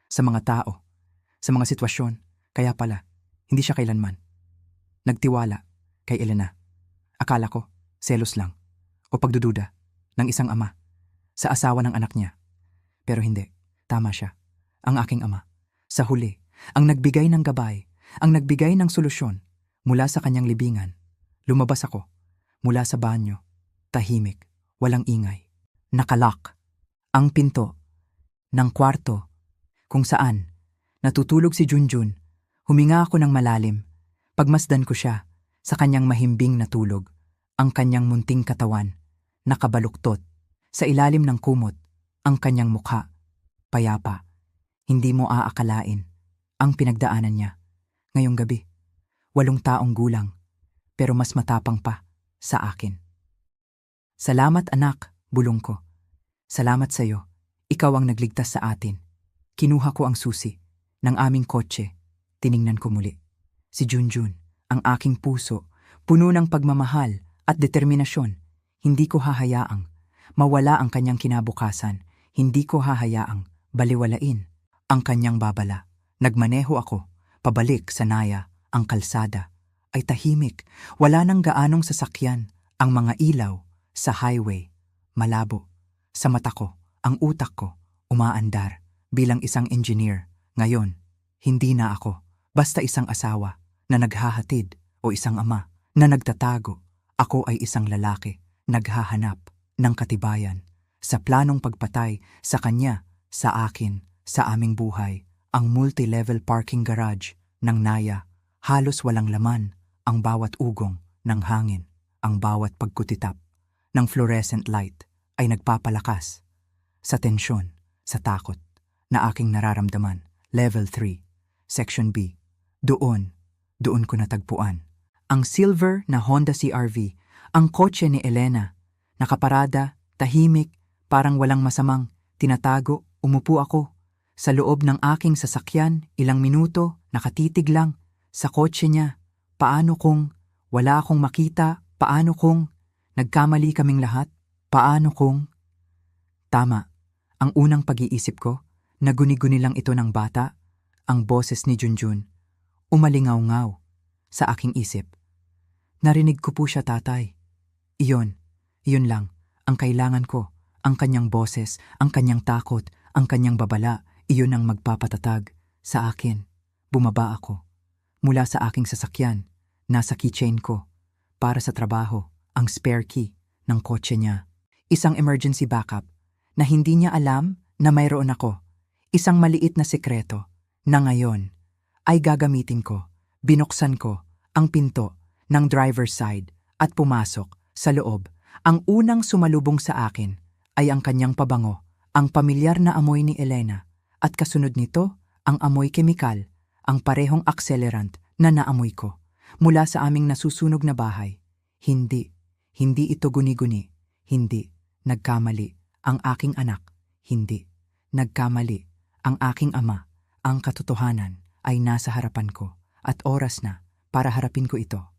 A: sa mga tao, sa mga sitwasyon. Kaya pala, hindi siya kailanman nagtiwala kay Elena. Akala ko, selos lang o pagdududa ng isang ama sa asawa ng anak niya. Pero hindi, tama siya. Ang aking ama, sa huli, ang nagbigay ng gabay, ang nagbigay ng solusyon mula sa kanyang libingan. Lumabas ako mula sa banyo, tahimik, walang ingay. Nakalock ang pinto ng kwarto kung saan natutulog si Junjun. Huminga ako ng malalim. Pagmasdan ko siya sa kanyang mahimbing na tulog, ang kanyang munting katawan, nakabaluktot sa ilalim ng kumot, ang kanyang mukha, payapa. Hindi mo aakalain ang pinagdaanan niya. Ngayong gabi, 8 taong gulang, pero mas matapang pa sa akin. Salamat anak, bulong ko. Salamat sa iyo. Ikaw ang nagligtas sa atin. Kinuha ko ang susi ng aming kotse. Tiningnan ko muli. Si Junjun, ang aking puso, puno ng pagmamahal at determinasyon. Hindi ko hahayaang mawala ang kanyang kinabukasan. Hindi ko hahayaang baliwalain ang kanyang babala. Nagmaneho ako, pabalik sa Naya. Ang kalsada ay tahimik. Wala nang gaanong sasakyan. Ang mga ilaw sa highway, malabo. Sa mata ko, ang utak ko, umaandar. Bilang isang engineer, ngayon, hindi na ako basta isang asawa na naghahatid o isang ama na nagtatago. Ako ay isang lalaki, naghahanap ng katibayan sa planong pagpatay sa kanya, sa akin, sa aming buhay. Ang multi-level parking garage ng Naya, halos walang laman ang bawat ugong ng hangin, ang bawat pagkutitap ng fluorescent light ay nagpapalakas sa tensyon, sa takot na aking nararamdaman. Level 3, Section B. Doon ko natagpuan ang silver na Honda CR-V, ang kotse ni Elena. Nakaparada, tahimik, parang walang masamang tinatago. Umupo ako sa loob ng aking sasakyan, ilang minuto, nakatitig lang sa kotse niya. Paano kung wala akong makita? Paano kung nagkamali kaming lahat? Paano kung... Tama, ang unang pag-iisip ko, naguni-guni lang ito ng bata, ang boses ni Junjun. Umalingaw-ngaw sa aking isip. Narinig ko po siya, tatay. Iyon lang, ang kailangan ko. Ang kanyang boses, ang kanyang takot, ang kanyang babala, iyon ang magpapatatag sa akin. Bumaba ako. Mula sa aking sasakyan, nasa keychain ko. Para sa trabaho, ang spare key ng kotse niya. Isang emergency backup na hindi niya alam na mayroon ako. Isang maliit na sekreto na ngayon ay gagamitin ko. Binuksan ko ang pinto ng driver's side at pumasok sa loob. Ang unang sumalubong sa akin ay ang kanyang pabango, ang pamilyar na amoy ni Elena, at kasunod nito ang amoy kemikal, ang parehong accelerant na naamoy ko mula sa aming nasusunog na bahay. Hindi ito guni-guni, hindi nagkamali ang aking anak, hindi nagkamali ang aking ama. Ang katotohanan ay nasa harapan ko at oras na para harapin ko ito.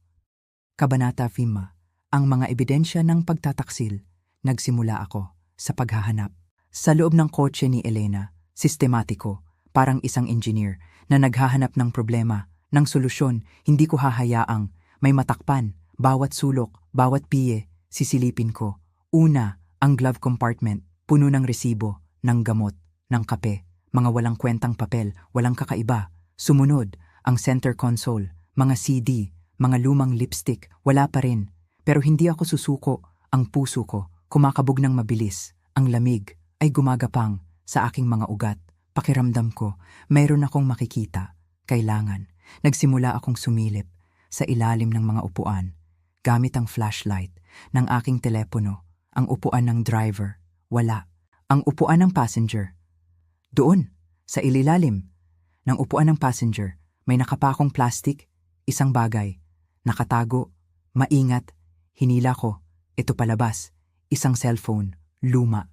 A: Kabanata 5, ang mga ebidensya ng pagtataksil. Nagsimula ako sa paghahanap. Sa loob ng kotse ni Elena, sistematiko, parang isang engineer na naghahanap ng problema, ng solusyon. Hindi ko hahayaang may matakpan, bawat sulok, bawat piye, sisilipin ko. Una, ang glove compartment, puno ng resibo, ng gamot, ng kape, mga walang kwentang papel, walang kakaiba. Sumunod, ang center console, mga CD, mga lumang lipstick, wala pa rin. Pero hindi ako susuko, ang puso ko, kumakabog ng mabilis. Ang lamig ay gumagapang sa aking mga ugat. Pakiramdam ko, mayroon akong makikita. Kailangan. Nagsimula akong sumilip sa ilalim ng mga upuan. Gamit ang flashlight ng aking telepono. Ang upuan ng driver, wala. Ang upuan ng passenger, doon, sa ililalim ng upuan ng passenger, may nakapakong plastic, isang bagay. Nakatago, maingat, hinila ko, ito palabas, isang cellphone, luma.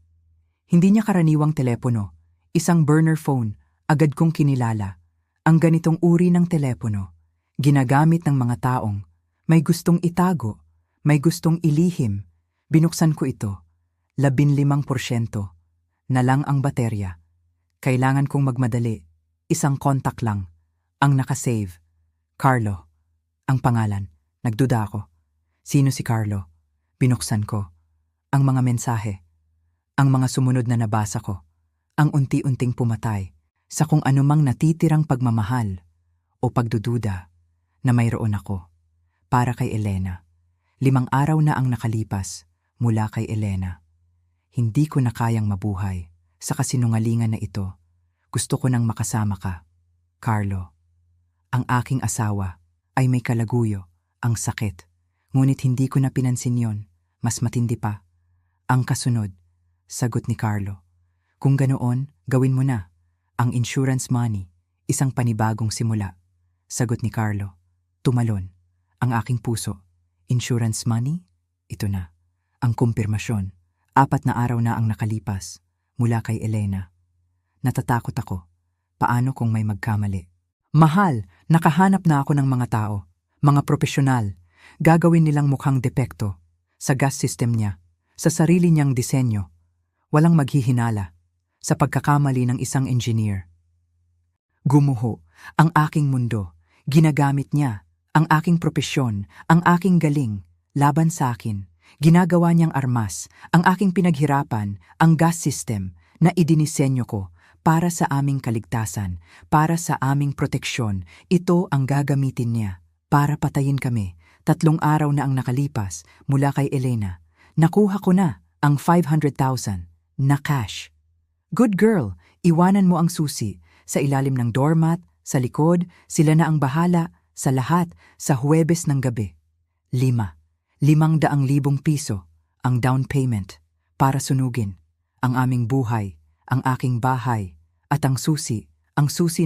A: Hindi niya karaniwang telepono, isang burner phone, agad kong kinilala. Ang ganitong uri ng telepono, ginagamit ng mga taong may gustong itago, may gustong ilihim. Binuksan ko ito, 15% na lang ang baterya. Kailangan kong magmadali, isang kontak lang, ang nakasave. Carlo, ang pangalan. Nagduda ako. Sino si Carlo? Binuksan ko. Ang mga mensahe, ang mga sumunod na nabasa ko, ang unti-unting pumatay sa kung anumang natitirang pagmamahal o pagdududa na mayroon ako. Para kay Elena. 5 araw na ang nakalipas mula kay Elena. Hindi ko na kayang mabuhay sa kasinungalingan na ito. Gusto ko nang makasama ka. Carlo, ang aking asawa ay may kalaguyo, ang sakit. Ngunit hindi ko na pinansin yon. Mas matindi pa. Ang kasunod, sagot ni Carlo. Kung ganoon, gawin mo na. Ang insurance money, isang panibagong simula. Sagot ni Carlo. Tumalon ang aking puso. Insurance money? Ito na. Ang kumpirmasyon. 4 na araw na ang nakalipas mula kay Elena. Natatakot ako. Paano kung may magkamali? Mahal, nakahanap na ako ng mga tao, mga profesional. Gagawin nilang mukhang depekto sa gas system niya, sa sarili niyang disenyo. Walang maghihinala sa pagkakamali ng isang engineer. Gumuho ang aking mundo. Ginagamit niya ang aking propesyon, ang aking galing, laban sa akin. Ginagawa niyang armas ang aking pinaghirapan, ang gas system na idinisenyo ko para sa aming kaligtasan, para sa aming proteksyon. Ito ang gagamitin niya para patayin kami. 3 araw na ang nakalipas mula kay Elena. Nakuha ko na ang 500,000 na cash. Good girl, iwanan mo ang susi. Sa ilalim ng doormat, sa likod, sila na ang bahala sa lahat sa Huwebes ng gabi. 500,000 piso ang down payment para sunugin ang aming buhay, ang aking bahay, at ang susi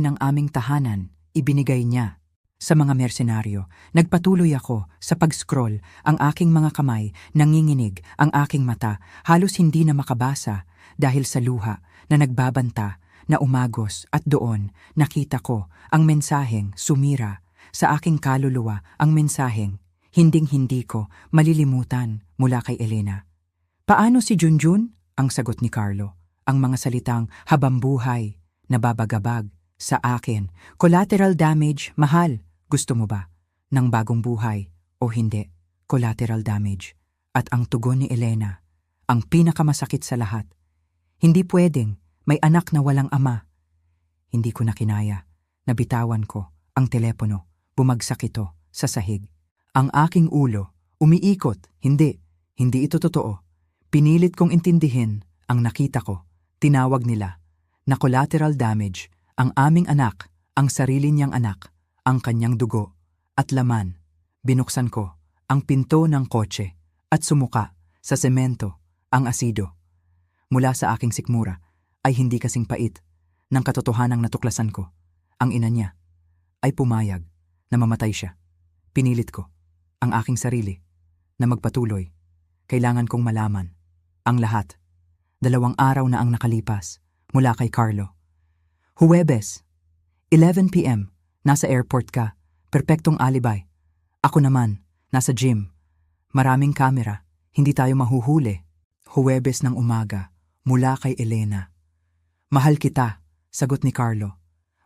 A: ng aming tahanan, ibinigay niya. Sa mga mersenaryo, nagpatuloy ako sa pag-scroll, ang aking mga kamay, nanginginig, ang aking mata, halos hindi na makabasa dahil sa luha na nagbabanta, na umagos at doon nakita ko ang mensaheng sumira sa aking kaluluwa, ang mensaheng hinding-hindi ko malilimutan mula kay Elena. Paano si Junjun? Ang sagot ni Carlo, ang mga salitang habambuhay, nababagabag sa akin. Collateral damage, mahal. Gusto mo ba ng bagong buhay o hindi? Collateral damage. At ang tugon ni Elena, ang pinakamasakit sa lahat. Hindi pwedeng may anak na walang ama. Hindi ko na kinaya. Nabitawan ko ang telepono. Bumagsak ito sa sahig. Ang aking ulo, umiikot. Hindi ito totoo. Pinilit kong intindihin ang nakita ko. Tinawag nila na collateral damage ang aming anak, ang sarili niyang anak, ang kanyang dugo at laman. Binuksan ko ang pinto ng kotse at sumuka sa semento ang asido. Mula sa aking sikmura ay hindi kasing pait ng katotohanang natuklasan ko. Ang ina niya ay pumayag na mamatay siya. Pinilit ko ang aking sarili na magpatuloy. Kailangan kong malaman ang lahat. 2 araw na ang nakalipas mula kay Carlo. Huwebes, 11 p.m. Nasa airport ka. Perpektong alibay. Ako naman, nasa gym. Maraming kamera. Hindi tayo mahuhuli. Huwebes ng umaga, mula kay Elena. Mahal kita, sagot ni Carlo.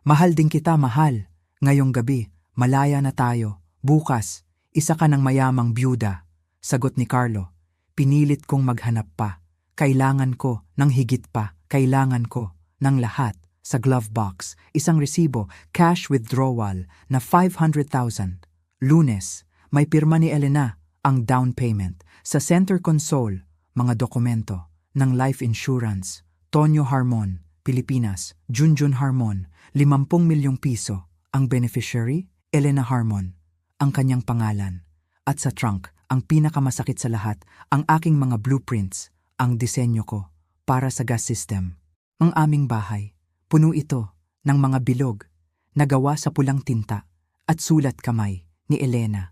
A: Mahal din kita, mahal. Ngayong gabi, malaya na tayo. Bukas, isa ka ng mayamang byuda. Sagot ni Carlo. Pinilit kong maghanap pa. Kailangan ko ng higit pa. Kailangan ko ng lahat. Sa glove box, isang resibo, cash withdrawal na 500,000. Lunes, may pirma ni Elena, ang down payment. Sa center console, mga dokumento ng life insurance. Tonyo Harmon, Pilipinas. Junjun Harmon, 50 milyong piso. Ang beneficiary, Elena Harmon. Ang kanyang pangalan. At sa trunk, ang pinakamasakit sa lahat, ang aking mga blueprints, ang disenyo ko para sa gas system. Ang aming bahay. Puno ito ng mga bilog na gawa sa pulang tinta at sulat kamay ni Elena.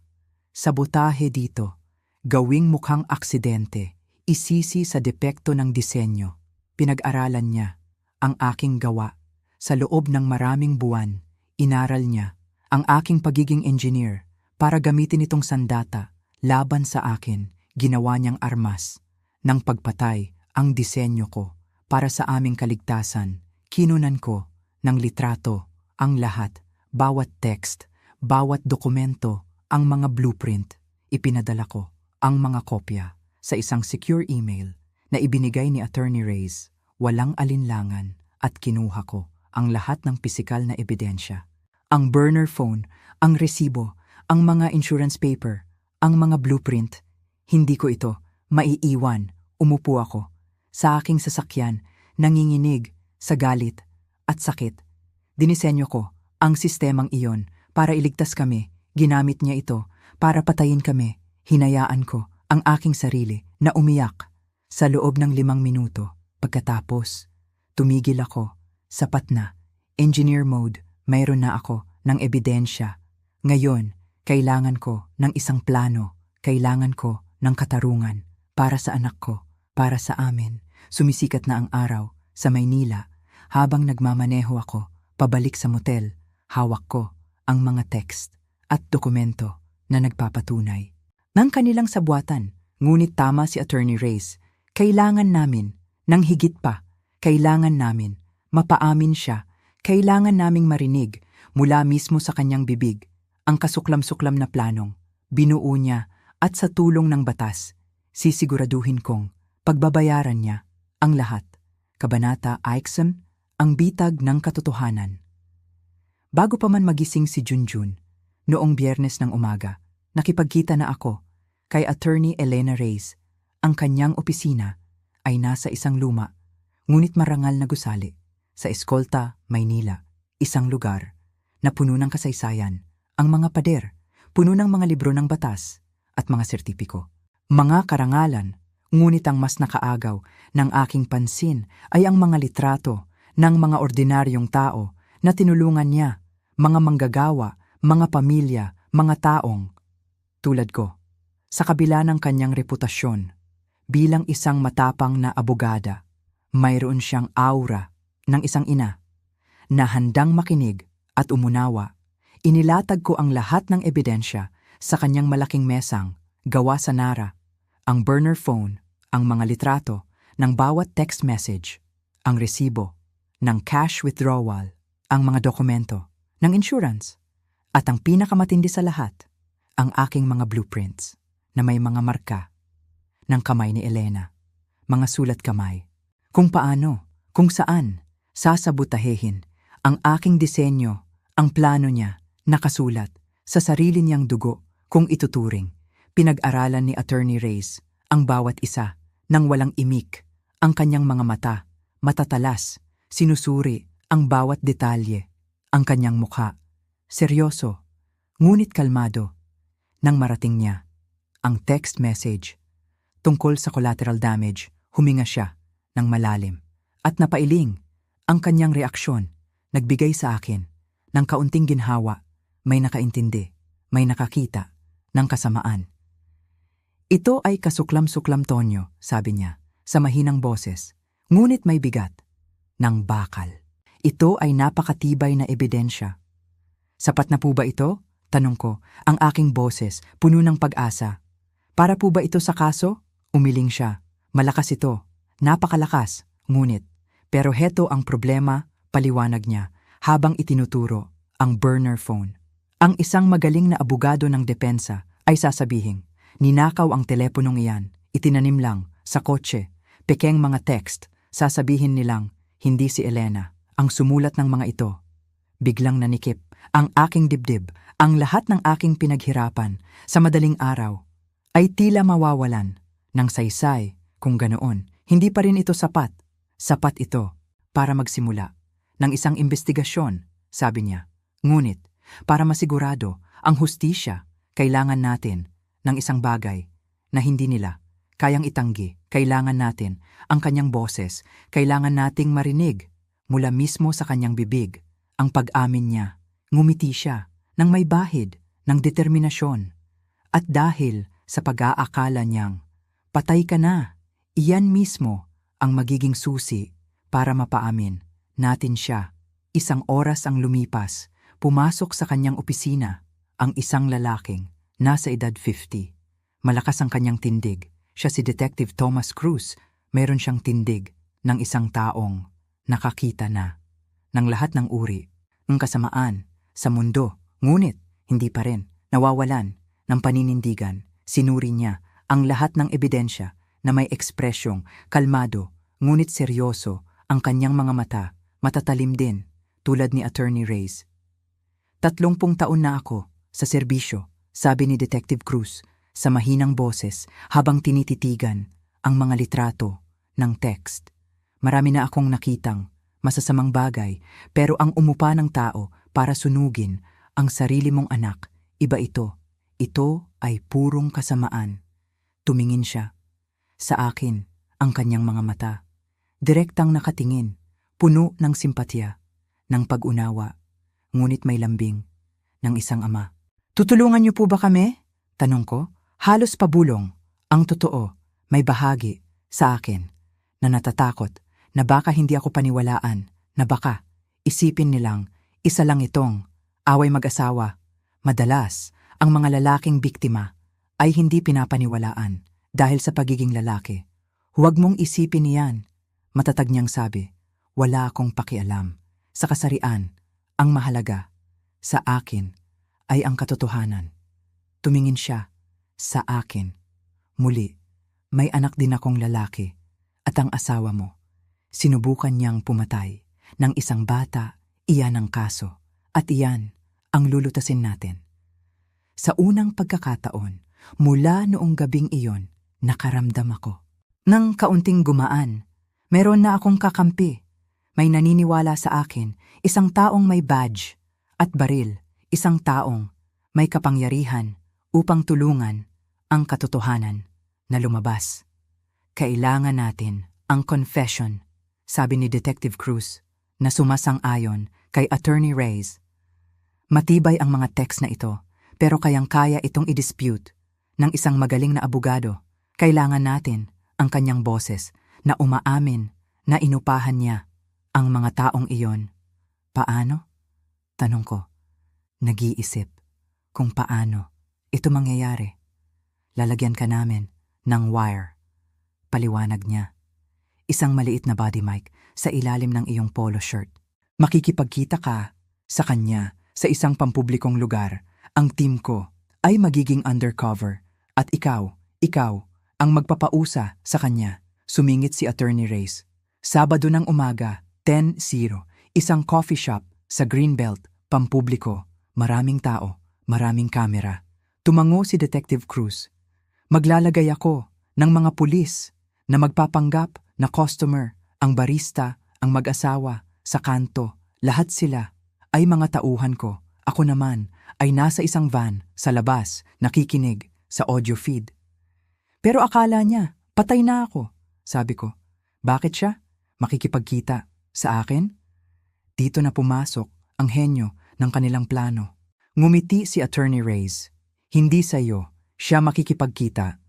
A: Sabotahe dito, gawing mukhang aksidente, isisi sa depekto ng disenyo. Pinag-aralan niya ang aking gawa. Sa loob ng maraming buwan, inaral niya ang aking pagiging engineer para gamitin itong sandata laban sa akin. Ginawa niyang armas ng pagpatay ang disenyo ko para sa aming kaligtasan. Kinunan ko ng litrato ang lahat, bawat text, bawat dokumento, ang mga blueprint. Ipinadala ko ang mga kopya sa isang secure email na ibinigay ni Attorney Reyes. Walang alinlangan at kinuha ko ang lahat ng pisikal na ebidensya. Ang burner phone, ang resibo, ang mga insurance paper, ang mga blueprint. Hindi ko ito maiiwan. Umupo ako sa aking sasakyan, nanginginig sa galit at sakit. Dinisenyo ko ang sistemang iyon para iligtas kami. Ginamit niya ito para patayin kami. Hinayaan ko ang aking sarili na umiyak sa loob ng 5 minuto. Pagkatapos, tumigil ako. Sapat na. Engineer mode, mayroon na ako ng ebidensya. Ngayon, kailangan ko ng isang plano. Kailangan ko ng katarungan para sa anak ko, para sa amin. Sumisikat na ang araw sa Maynila. Habang nagmamaneho ako, pabalik sa motel, hawak ko ang mga text at dokumento na nagpapatunay ng kanilang sabwatan. Ngunit tama si Attorney Reyes, kailangan namin ng higit pa. Kailangan namin mapaamin siya. Kailangan naming marinig mula mismo sa kanyang bibig ang kasuklam-suklam na planong binuo niya at sa tulong ng batas, sisiguraduhin kong pagbabayaran niya ang lahat. Kabanata Aixam, ang bitag ng katotohanan. Bago pa man magising si Junjun, Noong Biyernes ng umaga, nakipagkita na ako kay Attorney Elena Reyes. Ang kanyang opisina ay nasa isang luma, ngunit marangal na gusali sa Escolta, Maynila, isang lugar na puno ng kasaysayan, ang mga pader, puno ng mga libro ng batas at mga sertipiko. Mga karangalan, ngunit ang mas nakaagaw ng aking pansin ay ang mga litrato ng mga ordinaryong tao na tinulungan niya, mga manggagawa, mga pamilya, mga taong tulad ko. Sa kabila ng kanyang reputasyon bilang isang matapang na abogada, mayroon siyang aura ng isang ina na handang makinig at umunawa. Inilatag ko ang lahat ng ebidensya sa kanyang malaking mesang gawa sa Nara, ang burner phone, ang mga litrato ng bawat text message, ang resibo ng cash withdrawal, ang mga dokumento ng insurance, at ang pinakamatindi sa lahat, ang aking mga blueprints na may mga marka ng kamay ni Elena, mga sulat kamay, kung paano, kung saan, sasabutahehin ang aking disenyo, ang plano niya, nakasulat sa sarili niyang dugo kung ituturing. Pinag-aralan ni Attorney Reyes ang bawat isa nang walang imik, ang kanyang mga mata, matatalas, sinusuri ang bawat detalye, ang kanyang mukha, seryoso, ngunit kalmado. Nang marating niya ang text message tungkol sa collateral damage, huminga siya ng malalim at napailing ang kanyang reaksyon. Nagbigay sa akin ng kaunting ginhawa, may nakaintindi, may nakakita ng kasamaan. Ito ay kasuklam-suklam, Tonyo, sabi niya sa mahinang boses, ngunit may bigat ng bakal. Ito ay napakatibay na ebidensya. Sapat na po ba ito? Tanong ko, ang aking boses puno ng pag-asa. Para po ba ito sa kaso? Umiling siya. Malakas ito. Napakalakas. Ngunit, pero heto ang problema, paliwanag niya, habang itinuturo ang burner phone. Ang isang magaling na abogado ng depensa ay sasabihin, ninakaw ang teleponong iyan, itinanim lang sa kotse, pekeng mga text, sasabihin nilang, hindi si Elena ang sumulat ng mga ito. Biglang nanikip ang aking dibdib, ang lahat ng aking pinaghirapan sa madaling araw ay tila mawawalan ng saysay. Kung ganoon, hindi pa rin ito sapat. Sapat ito para magsimula ng isang investigasyon, sabi niya. Ngunit, para masigurado ang hustisya, kailangan natin ng isang bagay na hindi nila kayang itanggi. Kailangan natin ang kanyang boses, kailangan nating marinig mula mismo sa kanyang bibig ang pag-amin niya. Ngumiti siya ng may bahid ng determinasyon. At dahil sa pag-aakala niyang, patay ka na, iyan mismo ang magiging susi para mapaamin natin siya. Isang oras ang lumipas, pumasok sa kanyang opisina ang isang lalaking nasa edad 50. Malakas ang kanyang tindig. Siya si Detective Thomas Cruz. Meron siyang tindig ng isang taong nakakita na ng lahat ng uri ng kasamaan sa mundo. Ngunit, hindi pa rin nawawalan ng paninindigan. Sinuri niya ang lahat ng ebidensya na may ekspresyong kalmado ngunit seryoso ang kanyang mga mata, matatalim din tulad ni Attorney Reyes. 30 taon na ako sa serbisyo, sabi ni Detective Cruz sa mahinang boses habang tinititigan ang mga litrato ng text. Marami na akong nakitang masasamang bagay, pero ang umupa ng tao para sunugin ang sarili mong anak, iba ito. Ito ay purong kasamaan. Tumingin siya sa akin, ang kanyang mga mata. Direktang nakatingin, puno ng simpatya, ng pag-unawa, ngunit may lambing ng isang ama. Tutulungan niyo po ba kami? Tanong ko. Halos pabulong. Ang totoo, may bahagi sa akin na natatakot na baka hindi ako paniwalaan, na baka isipin nilang isa lang itong away mag-asawa. Madalas, ang mga lalaking biktima ay hindi pinapaniwalaan dahil sa pagiging lalaki. Huwag mong isipin niyan, matatag niyang sabi. Wala akong pakialam sa kasarian. Ang mahalaga sa akin ay ang katotohanan. Tumingin siya sa akin. Muli, may anak din akong lalaki at ang asawa mo. Sinubukan niyang pumatay ng isang bata, iyan ang kaso at iyan ang lulutasin natin. Sa unang pagkakataon, mula noong gabing iyon, nakaramdam ako. Nang kaunting gumaan, meron na akong kakampi. May naniniwala sa akin, isang taong may badge at baril, isang taong may kapangyarihan upang tulungan ang katotohanan na lumabas. Kailangan natin ang confession, sabi ni Detective Cruz na sumasang-ayon kay Attorney Reyes. Matibay ang mga text na ito, pero kayang-kaya itong i-dispute ng isang magaling na abogado. Kailangan natin ang kanyang boses na umaamin na inupahan niya ang mga taong iyon. Paano? Tanong ko. Nag-iisip kung paano ito mangyayari. Lalagyan ka namin ng wire. Paliwanag niya. Isang maliit na body mic sa ilalim ng iyong polo shirt. Makikipagkita ka sa kanya sa isang pampublikong lugar. Ang team ko ay magiging undercover at ikaw ang magpapausa sa kanya. Sumingit si Attorney Reyes. Sabado ng umaga, 10:00, isang coffee shop sa Greenbelt, pampubliko. Maraming tao, maraming kamera. Tumango si Detective Cruz. Maglalagay ako ng mga pulis na magpapanggap na customer, ang barista, ang mag-asawa, sa kanto. Lahat sila ay mga tauhan ko. Ako naman ay nasa isang van sa labas, nakikinig sa audio feed. Pero akala niya, patay na ako. Sabi ko, bakit siya? Makikipagkita sa akin? Dito na pumasok ang henyo ng kanilang plano. Ngumiti si Attorney Reyes. Hindi sa iyo, siya makikipagkita.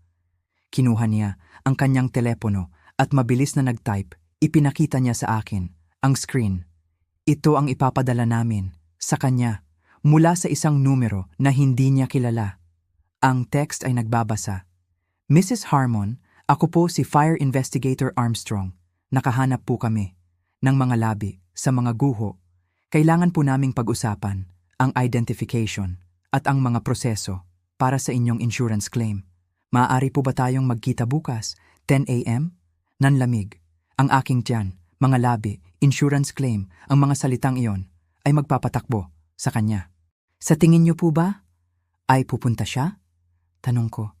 A: Kinuha niya ang kanyang telepono at mabilis na nag-type. Ipinakita niya sa akin ang screen. Ito ang ipapadala namin sa kanya mula sa isang numero na hindi niya kilala. Ang text ay nagbabasa. Mrs. Harmon, ako po si Fire Investigator Armstrong. Nakahanap po kami ng mga labi sa mga guho. Kailangan po naming pag-usapan ang identification at ang mga proseso para sa inyong insurance claim. Maaari po ba tayong magkita bukas, 10 a.m.? Nanlamig. Ang aking tiyan, mga labi, insurance claim, ang mga salitang iyon ay magpapatakbo sa kanya. Sa tingin niyo po ba ay pupunta siya? Tanong ko.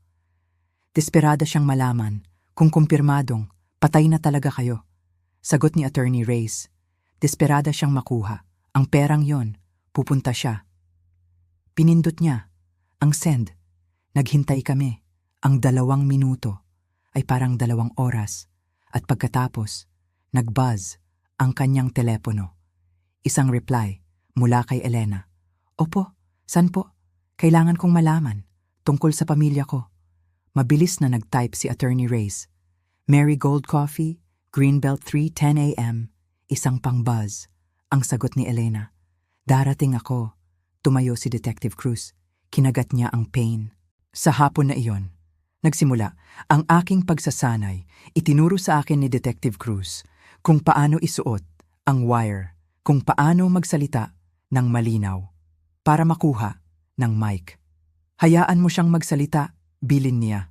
A: Desperada siyang malaman kung kumpirmadong patay na talaga kayo. Sagot ni Attorney Reyes. Desperada siyang makuha. Ang perang yon, pupunta siya. Pinindot niya ang send. Naghintay kami. Ang 2 minuto ay parang 2 oras. At pagkatapos, nag-buzz ang kanyang telepono. Isang reply mula kay Elena. Opo, san po? Kailangan kong malaman tungkol sa pamilya ko. Mabilis na nag-type si Attorney Reyes. Marigold Coffee, Greenbelt 3:10 a.m. Isang pang-buzz. Ang sagot ni Elena. Darating ako. Tumayo si Detective Cruz. Kinagat niya ang pain. Sa hapon na iyon, nagsimula ang aking pagsasanay. Itinuro sa akin ni Detective Cruz kung paano isuot ang wire, kung paano magsalita ng malinaw para makuha ng mic. Hayaan mo siyang magsalita, bilin niya.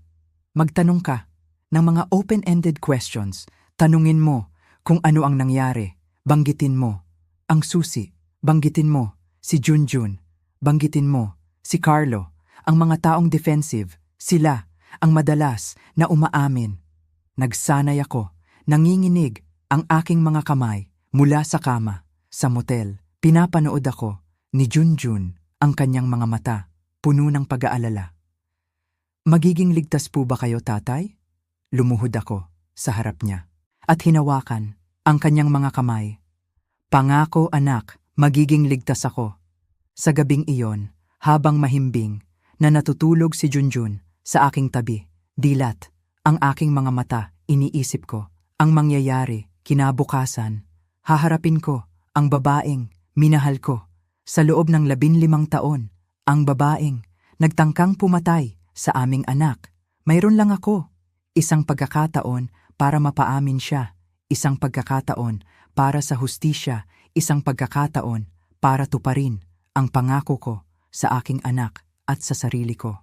A: Magtanong ka ng mga open-ended questions. Tanungin mo kung ano ang nangyari. Banggitin mo ang susi. Banggitin mo si Junjun. Banggitin mo si Carlo. Ang mga taong defensive, sila ang madalas na umaamin. Nagsanay ako, nanginginig ang aking mga kamay mula sa kama, sa motel. Pinapanood ako ni Junjun ang kanyang mga mata, puno ng pag-aalala. Magiging ligtas po ba kayo, tatay? Lumuhod ako sa harap niya at hinawakan ang kanyang mga kamay. Pangako, anak, magiging ligtas ako. Sa gabing iyon, habang mahimbing na natutulog si Junjun sa aking tabi, dilat ang aking mga mata, iniisip ko ang mangyayari kinabukasan. Haharapin ko ang babaeng minahal ko sa loob ng 15 taon, ang babaeng nagtangkang pumatay sa aming anak. Mayroon lang ako, isang pagkakataon para mapaamin siya, isang pagkakataon para sa hustisya, isang pagkakataon para tuparin ang pangako ko sa aking anak at sa sarili ko.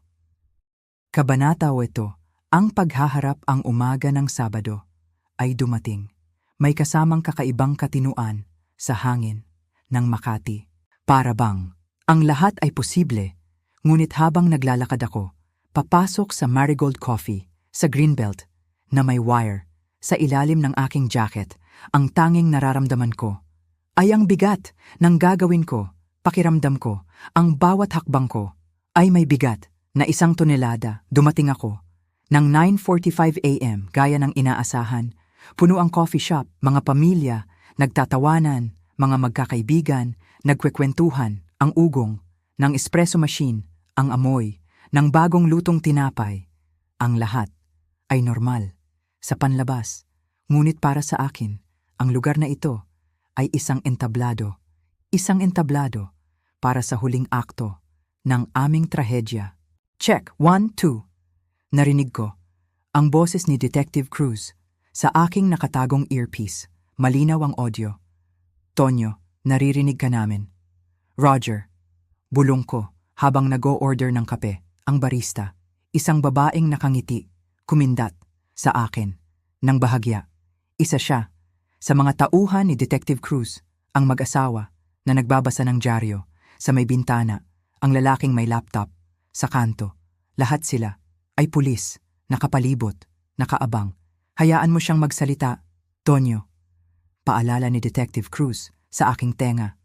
A: Kabanata 8, ang paghaharap. Ang umaga ng Sabado ay dumating. May kasamang kakaibang katinuan sa hangin ng Makati. Para bang ang lahat ay posible Ngunit habang naglalakad ako, papasok sa Marigold Coffee, sa Greenbelt, na may wire, sa ilalim ng aking jacket, ang tanging nararamdaman ko ay ang bigat ng gagawin ko, pakiramdam ko, ang bawat hakbang ko ay may bigat na 1 tonelada. Dumating ako ng 9:45 a.m. gaya ng inaasahan. Puno ang coffee shop, mga pamilya, nagtatawanan, mga magkakaibigan, nagkwekwentuhan, ang ugong ng espresso machine, ang amoy ng bagong lutong tinapay. Ang lahat ay normal sa panlabas. Ngunit para sa akin, ang lugar na ito ay isang entablado para sa huling akto ng aming trahedya. Check, 1, 2. Narinig ko ang boses ni Detective Cruz sa aking nakatagong earpiece. Malinaw ang audio. Tonyo, naririnig ka namin. Roger, bulong ko habang nag-o-order ng kape. Ang barista, isang babaeng nakangiti, kumindat sa akin ng bahagya. Isa siya sa mga tauhan ni Detective Cruz, ang mag-asawa na nagbabasa ng dyaryo sa may bintana, ang lalaking may laptop sa kanto. Lahat sila ay pulis, nakapalibot, nakaabang. Hayaan mo siyang magsalita, Tonyo. Paalala ni Detective Cruz sa aking tenga.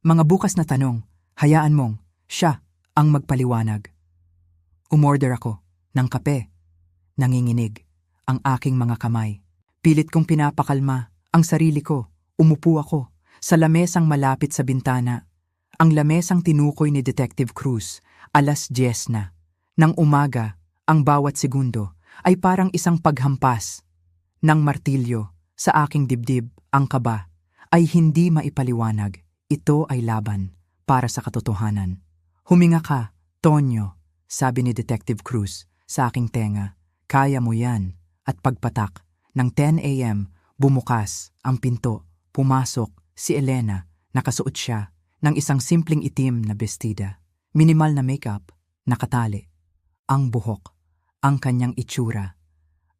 A: Mga bukas na tanong, hayaan mong siya ang magpaliwanag. Umorder ako ng kape. Nanginginig ang aking mga kamay. Pilit kong pinapakalma ang sarili ko. Umupo ako sa lamesang malapit sa bintana. Ang lamesang tinukoy ni Detective Cruz, 10:00 na. Nang umaga, ang bawat segundo ay parang isang paghampas ng martilyo sa aking dibdib. Ang kaba ay hindi maipaliwanag. Ito ay laban para sa katotohanan. Huminga ka, Tonyo, sabi ni Detective Cruz sa aking tenga. Kaya mo yan. At pagpatak ng 10 a.m., bumukas ang pinto. Pumasok si Elena. Nakasuot siya ng isang simpleng itim na bestida. Minimal na makeup, nakatali. Ang buhok, ang kanyang itsura,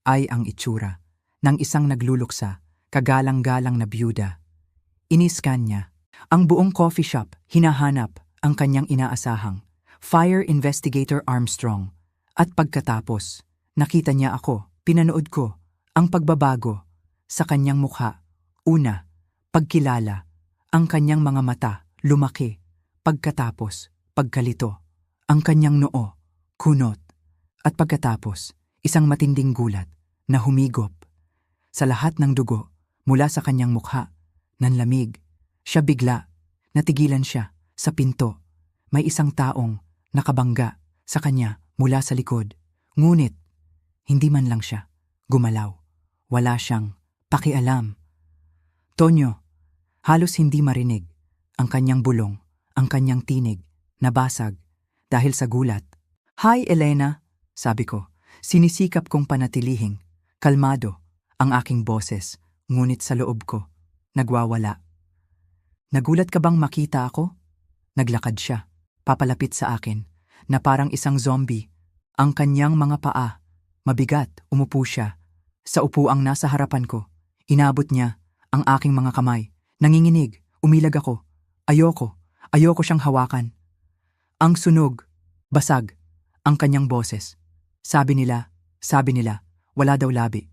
A: ay ang itsura ng isang nagluluksa, kagalang-galang na byuda. Iniskan niya ang buong coffee shop, hinahanap ang kanyang inaasahang Fire Investigator Armstrong. At pagkatapos, nakita niya ako, pinanood ko ang pagbabago sa kanyang mukha. Una, pagkilala, ang kanyang mga mata, lumaki. Pagkatapos, pagkalito, ang kanyang noo, kunot. At pagkatapos, isang matinding gulat na humigop. Sa lahat ng dugo, mula sa kanyang mukha, nanlamig. Siya bigla, natigilan siya sa pinto. May isang taong nakabangga sa kanya mula sa likod. Ngunit, hindi man lang siya gumalaw. Wala siyang pakialam. Tonyo, halos hindi marinig ang kanyang bulong, ang kanyang tinig, nabasag dahil sa gulat. Hi, Elena, sabi ko. Sinisikap kong panatilihing kalmado ang aking boses, ngunit sa loob ko, nagwawala. Nagulat ka bang makita ako? Naglakad siya, papalapit sa akin, na parang isang zombie. Ang kanyang mga paa, mabigat, umupo siya. Sa upuang nasa harapan ko, inabot niya ang aking mga kamay. Nanginginig, umilag ako. Ayoko siyang hawakan. Ang sunog, basag, ang kanyang boses. Sabi nila, wala daw labi.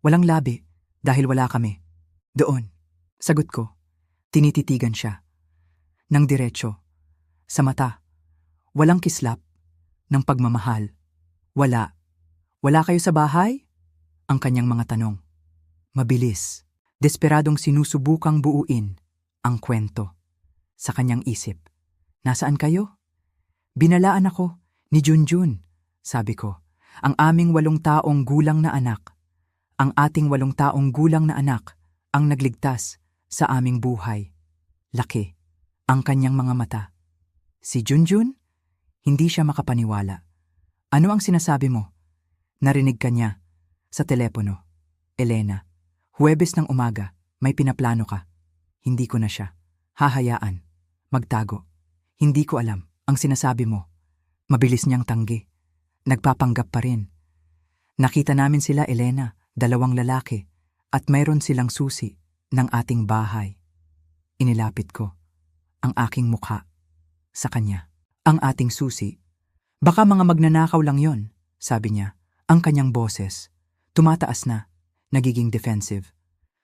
A: Walang labi, dahil wala kami. Doon, sagot ko. Tinititigan siya. Nang diretso. Sa mata. Walang kislap. Ng pagmamahal. Wala. Wala kayo sa bahay? Ang kanyang mga tanong. Mabilis. Desperadong sinusubukang buuin ang kwento. Sa kanyang isip. Nasaan kayo? Binalaan ako ni Junjun. Sabi ko. Ang aming 8 taong gulang na anak. Ang ating 8 taong gulang na anak ang nagligtas sa aming buhay. Laki ang kanyang mga mata. Si Junjun? Hindi siya makapaniwala. Ano ang sinasabi mo? Narinig ka niya sa telepono. Elena, Huwebes ng umaga, may pinaplano ka. Hindi ko na siya hahayaan magtago. Hindi ko alam ang sinasabi mo. Mabilis niyang tanggi. Nagpapanggap pa rin. Nakita namin sila, Elena, 2 lalaki, at mayroon silang susi ng ating bahay. Inilapit ko ang aking mukha sa kanya. Ang ating susi. Baka mga magnanakaw lang yon, sabi niya. Ang kanyang boses. Tumataas na, nagiging defensive.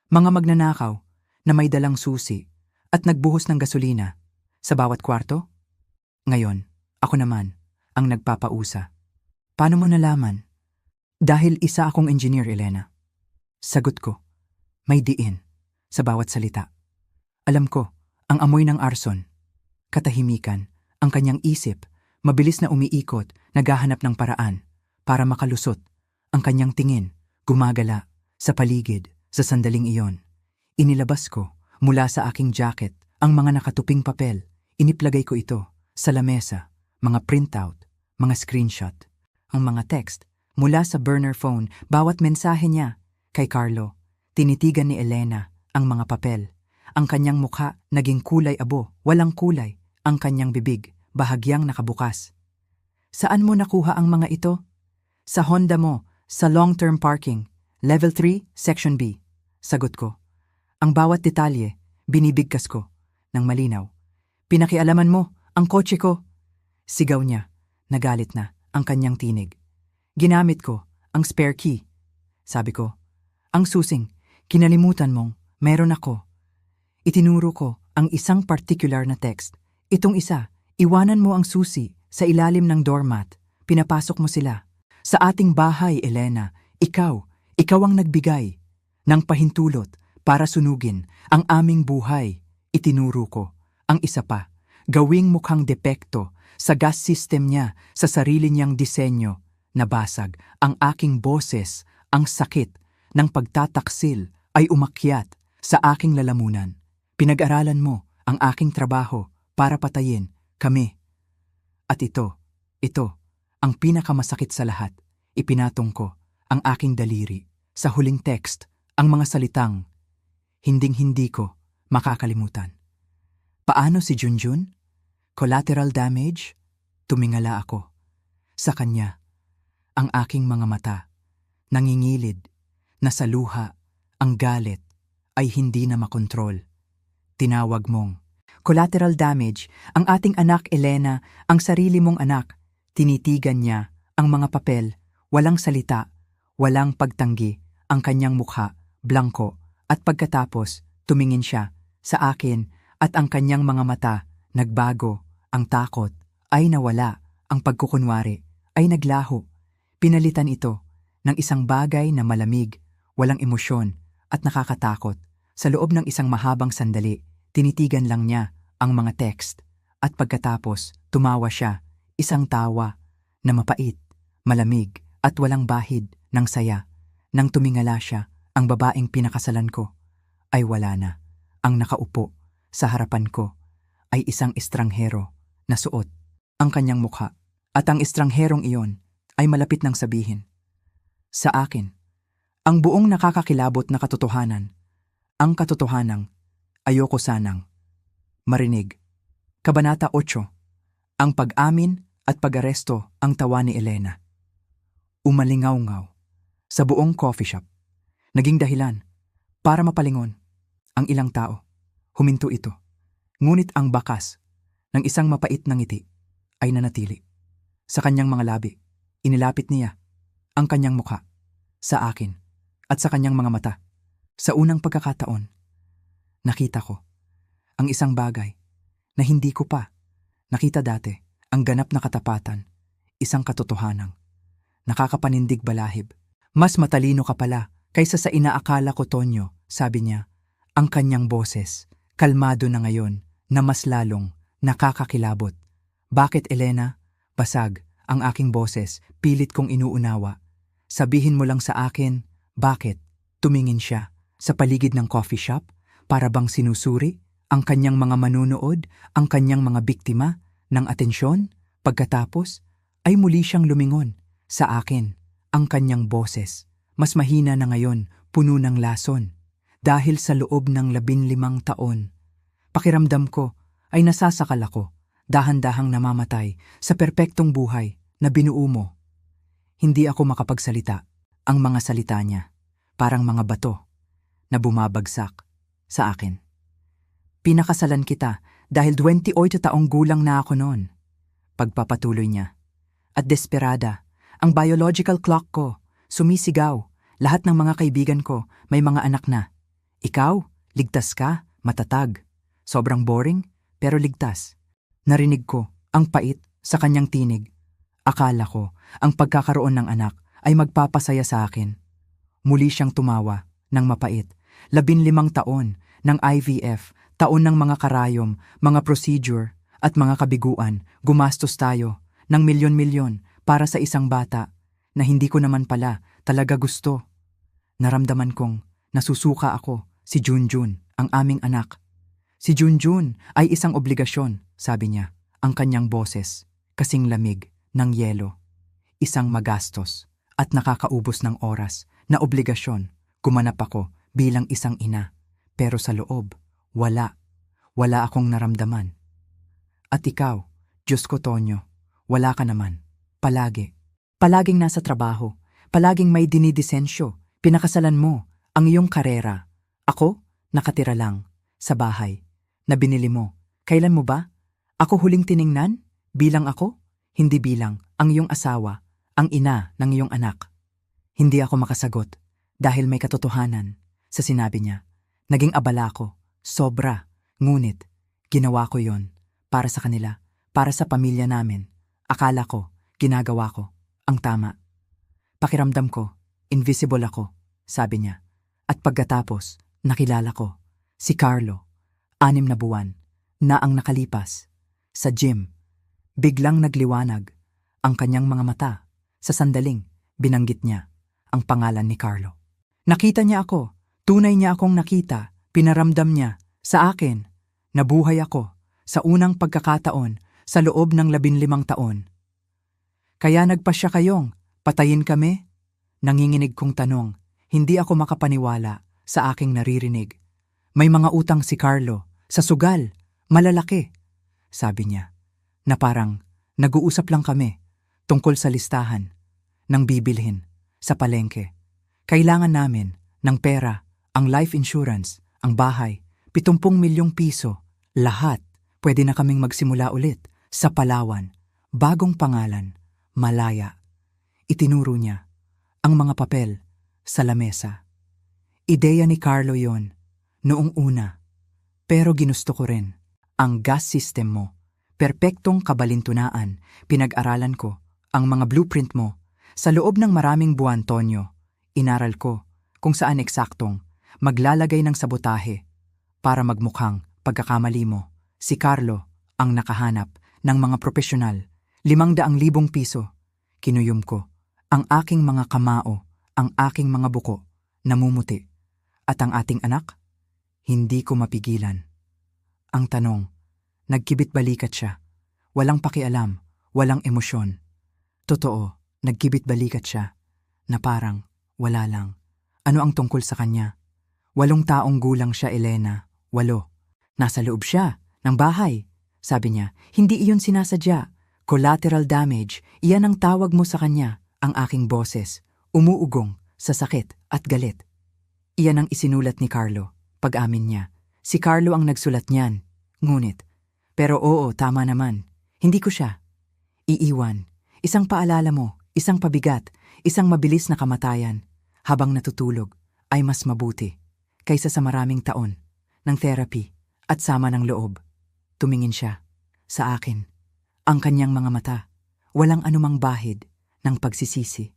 A: Mga magnanakaw na may dalang susi at nagbuhos ng gasolina sa bawat kwarto? Ngayon, ako naman ang nagpapausa. Paano mo nalaman? Dahil isa akong engineer, Elena. Sagot ko, may diin sa bawat salita. Alam ko, ang amoy ng arson, katahimikan, ang kanyang isip, mabilis na umiikot, naghahanap ng paraan para makalusot. Ang kanyang tingin, gumagala sa paligid sa sandaling iyon. Inilabas ko mula sa aking jacket ang mga nakatuping papel. Iniplagay ko ito sa lamesa, mga printout, mga screenshot, ang mga text mula sa burner phone, bawat mensahe niya kay Carlo. Tinitigan ni Elena ang mga papel. Ang kanyang mukha naging kulay abo, walang kulay. Ang kanyang bibig, bahagyang nakabukas. Saan mo nakuha ang mga ito? Sa Honda mo, sa long-term parking, level 3, section B. Sagot ko. Ang bawat detalye, binibigkas ko ng malinaw. Pinakialaman mo, ang kotse ko. Sigaw niya, nagalit na ang kanyang tinig. Ginamit ko ang spare key. Sabi ko, ang susing, kinalimutan mong meron ako. Itinuro ko ang isang particular na text. Itong isa, iwanan mo ang susi sa ilalim ng doormat. Pinapasok mo sila. Sa ating bahay, Elena, ikaw ang nagbigay ng pahintulot para sunugin ang aming buhay. Itinuro ko. Ang isa pa, gawing mukhang depekto sa gas system niya sa sarili niyang disenyo. Nabasag ang aking boses, ang sakit ng pagtataksil ay umakyat sa aking lalamunan. Pinag-aralan mo ang aking trabaho para patayin kami. At ito, ang pinakamasakit sa lahat. Ipinatong ko ang aking daliri sa huling text, ang mga salitang hinding-hindi ko makakalimutan. Paano si Junjun? Collateral damage? Tumingala ako. Sa kanya, ang aking mga mata, nangingilid, nasa luha, ang galit ay hindi na makontrol. Tinawag mong collateral damage, ang ating anak Elena, ang sarili mong anak. Tinitigan niya ang mga papel, walang salita, walang pagtanggi, ang kanyang mukha, blangko, at pagkatapos tumingin siya sa akin at ang kanyang mga mata, nagbago, ang takot ay nawala, ang pagkukunwari ay naglaho. Pinalitan ito ng isang bagay na malamig, walang emosyon at nakakatakot. Sa loob ng isang mahabang sandali, tinitigan lang niya ang mga text at pagkatapos tumawa siya, isang tawa na mapait, malamig at walang bahid ng saya. Nang tumingala siya, ang babaeng pinakasalan ko ay wala na. Ang nakaupo sa harapan ko ay isang estranghero na suot ang kanyang mukha at ang estrangherong iyon ay malapit nang sabihin sa akin ang buong nakakakilabot na katotohanan, ang katotohanang ayoko sanang marinig. Kabanata 8. Ang pag-amin at pag-aresto ang tawa ni Elena. Umalingaw-ngaw sa buong coffee shop. Naging dahilan para mapalingon ang ilang tao. Huminto ito. Ngunit ang bakas ng isang mapait na ngiti ay nanatili. Sa kanyang mga labi, inilapit niya ang kanyang mukha sa akin at sa kanyang mga mata. Sa unang pagkakataon, nakita ko ang isang bagay na hindi ko pa nakita dati, ang ganap na katapatan, isang katotohanang nakakapanindig balahib. Mas matalino ka pala kaysa sa inaakala ko, Tonyo, sabi niya. Ang kanyang boses, kalmado na ngayon na mas lalong nakakakilabot. Bakit, Elena? Basag ang aking boses, pilit kong inuunawa. Sabihin mo lang sa akin, bakit? Tumingin siya sa paligid ng coffee shop para bang sinusuri ang kanyang mga manunood, ang kanyang mga biktima ng atensyon. Pagkatapos ay muli siyang lumingon sa akin. Ang kanyang boses, mas mahina na ngayon, puno ng lason. Dahil sa loob ng 15 taon, pakiramdam ko ay nasasakal ako, dahan-dahang namamatay sa perpektong buhay na binuo mo. Hindi ako makapagsalita. Ang mga salita niya, parang mga bato na bumabagsak sa akin. Pinakasalan kita dahil 28 taong gulang na ako noon. Pagpapatuloy niya. At desperada, ang biological clock ko, sumisigaw. Lahat ng mga kaibigan ko may mga anak na. Ikaw, ligtas ka, matatag. Sobrang boring, pero ligtas. Narinig ko ang pait sa kanyang tinig. Akala ko ang pagkakaroon ng anak ay magpapasaya sa akin. Muli siyang tumawa ng mapait. 15 taon ng IVF, taon ng mga karayom, mga procedure at mga kabiguan. Gumastos tayo ng milyon-milyon para sa isang bata na hindi ko naman pala talaga gusto. Naramdaman kong nasusuka ako. Si Junjun, ang aming anak. Si Junjun ay isang obligasyon, sabi niya. Ang kanyang boses, kasing lamig ng yelo. Isang magastos at nakakaubos ng oras na obligasyon. Gumanap ako bilang isang ina. Pero sa loob, wala. Wala akong naramdaman. At ikaw, Diyos ko Tonyo, wala ka naman. Palagi. Palaging nasa trabaho. Palaging may dinidisensyo. Pinakasalan mo ang iyong karera. Ako, nakatira lang sa bahay na binili mo. Kailan mo ba? Ako huling tiningnan? Bilang ako? Hindi bilang ang iyong asawa, ang ina ng iyong anak. Hindi ako makasagot dahil may katotohanan sa sinabi niya. Naging abala ko, sobra, ngunit ginawa ko yon para sa kanila, para sa pamilya namin. Akala ko, ginagawa ko ang tama. Pakiramdam ko, invisible ako, sabi niya. At pagkatapos, nakilala ko si Carlo, 6 na buwan na ang nakalipas. Sa gym, biglang nagliwanag ang kanyang mga mata. Sa sandaling, binanggit niya ang pangalan ni Carlo. Nakita niya ako, tunay niya akong nakita, pinaramdam niya sa akin. Nabuhay ako sa unang pagkakataon sa loob ng 15 taon. Kaya nagpasya kayong patayin kami? Nanginginig kong tanong, hindi ako makapaniwala sa aking naririnig. May mga utang si Carlo, sa sugal, malalaki. Sabi niya, na parang nag-uusap lang kami tungkol sa listahan ng bibilhin sa palengke. Kailangan namin ng pera, ang life insurance, ang bahay, 70 milyong piso. Lahat, pwede na kaming magsimula ulit sa Palawan. Bagong pangalan, Malaya. Itinuro niya ang mga papel sa lamesa. Ideya ni Carlo yon noong una. Pero ginusto ko rin ang gas system mo. Perpektong kabalintunaan. Pinag-aralan ko ang mga blueprint mo. Sa loob ng maraming buwan, Tonyo, inaral ko kung saan eksaktong maglalagay ng sabotahe para magmukhang pagkakamali mo. Si Carlo ang nakahanap ng mga profesional. 500,000 piso. Kinuyom ko ang aking mga kamao, ang aking mga buko, namumuti. At ang ating anak? Hindi ko mapigilan. Ang tanong, nagkibit-balikat siya. Walang pakialam, walang emosyon. Totoo, nagkibit-balikat siya, na parang wala lang. Ano ang tungkol sa kanya? 8 taong gulang siya, Elena. 8. Nasa loob siya ng bahay. Sabi niya, hindi iyon sinasadya. Collateral damage, iyan ang tawag mo sa kanya. Ang aking boses, umuugong sa sakit at galit. Iyan ang isinulat ni Carlo. Pag-amin niya, si Carlo ang nagsulat niyan. Ngunit, pero oo, tama naman. Hindi ko siya iiwan. Isang paalala mo, isang pabigat, isang mabilis na kamatayan habang natutulog ay mas mabuti kaysa sa maraming taon ng therapy at sama ng loob. Tumingin siya sa akin. Ang kanyang mga mata, walang anumang bahid ng pagsisisi.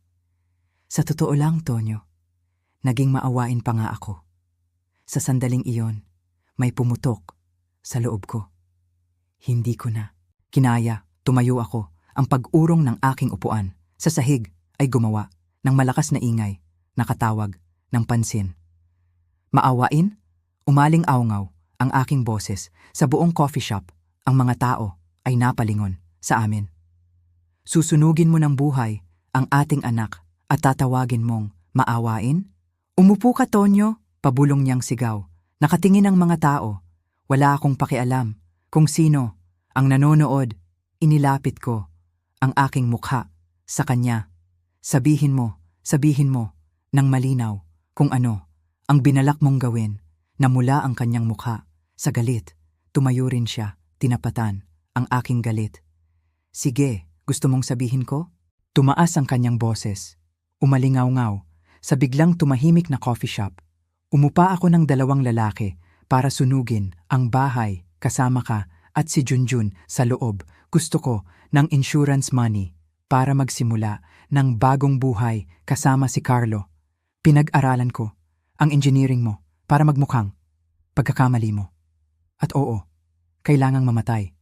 A: Sa totoo lang, Tonyo, naging maawain pa nga ako. Sa sandaling iyon, may pumutok sa loob ko. Hindi ko na kinaya, tumayo ako. Ang pag-urong ng aking upuan sa sahig ay gumawa ng malakas na ingay, nakatawag ng pansin. Maawain? Umaling-awngaw ang aking boses sa buong coffee shop. Ang mga tao ay napalingon sa amin. Susunugin mo ng buhay ang ating anak at tatawagin mong maawain? Umupo ka, Tonyo, pabulong niyang sigaw. Nakatingin ang mga tao. Wala akong pakialam kung sino ang nanonood. Inilapit ko ang aking mukha sa kanya. Sabihin mo ng malinaw kung ano ang binalak mong gawin. Namula ang kanyang mukha sa galit. Tumayo rin siya, tinapatan ang aking galit. Sige, gusto mong sabihin ko? Tumaas ang kanyang boses. Umalingaw-ngaw sa biglang tumahimik na coffee shop. Umupa ako ng 2 lalaki para sunugin ang bahay kasama ka at si Junjun sa loob. Gusto ko ng insurance money para magsimula ng bagong buhay kasama si Carlo. Pinag-aralan ko ang engineering mo para magmukhang pagkakamali mo. At oo, kailangang mamatay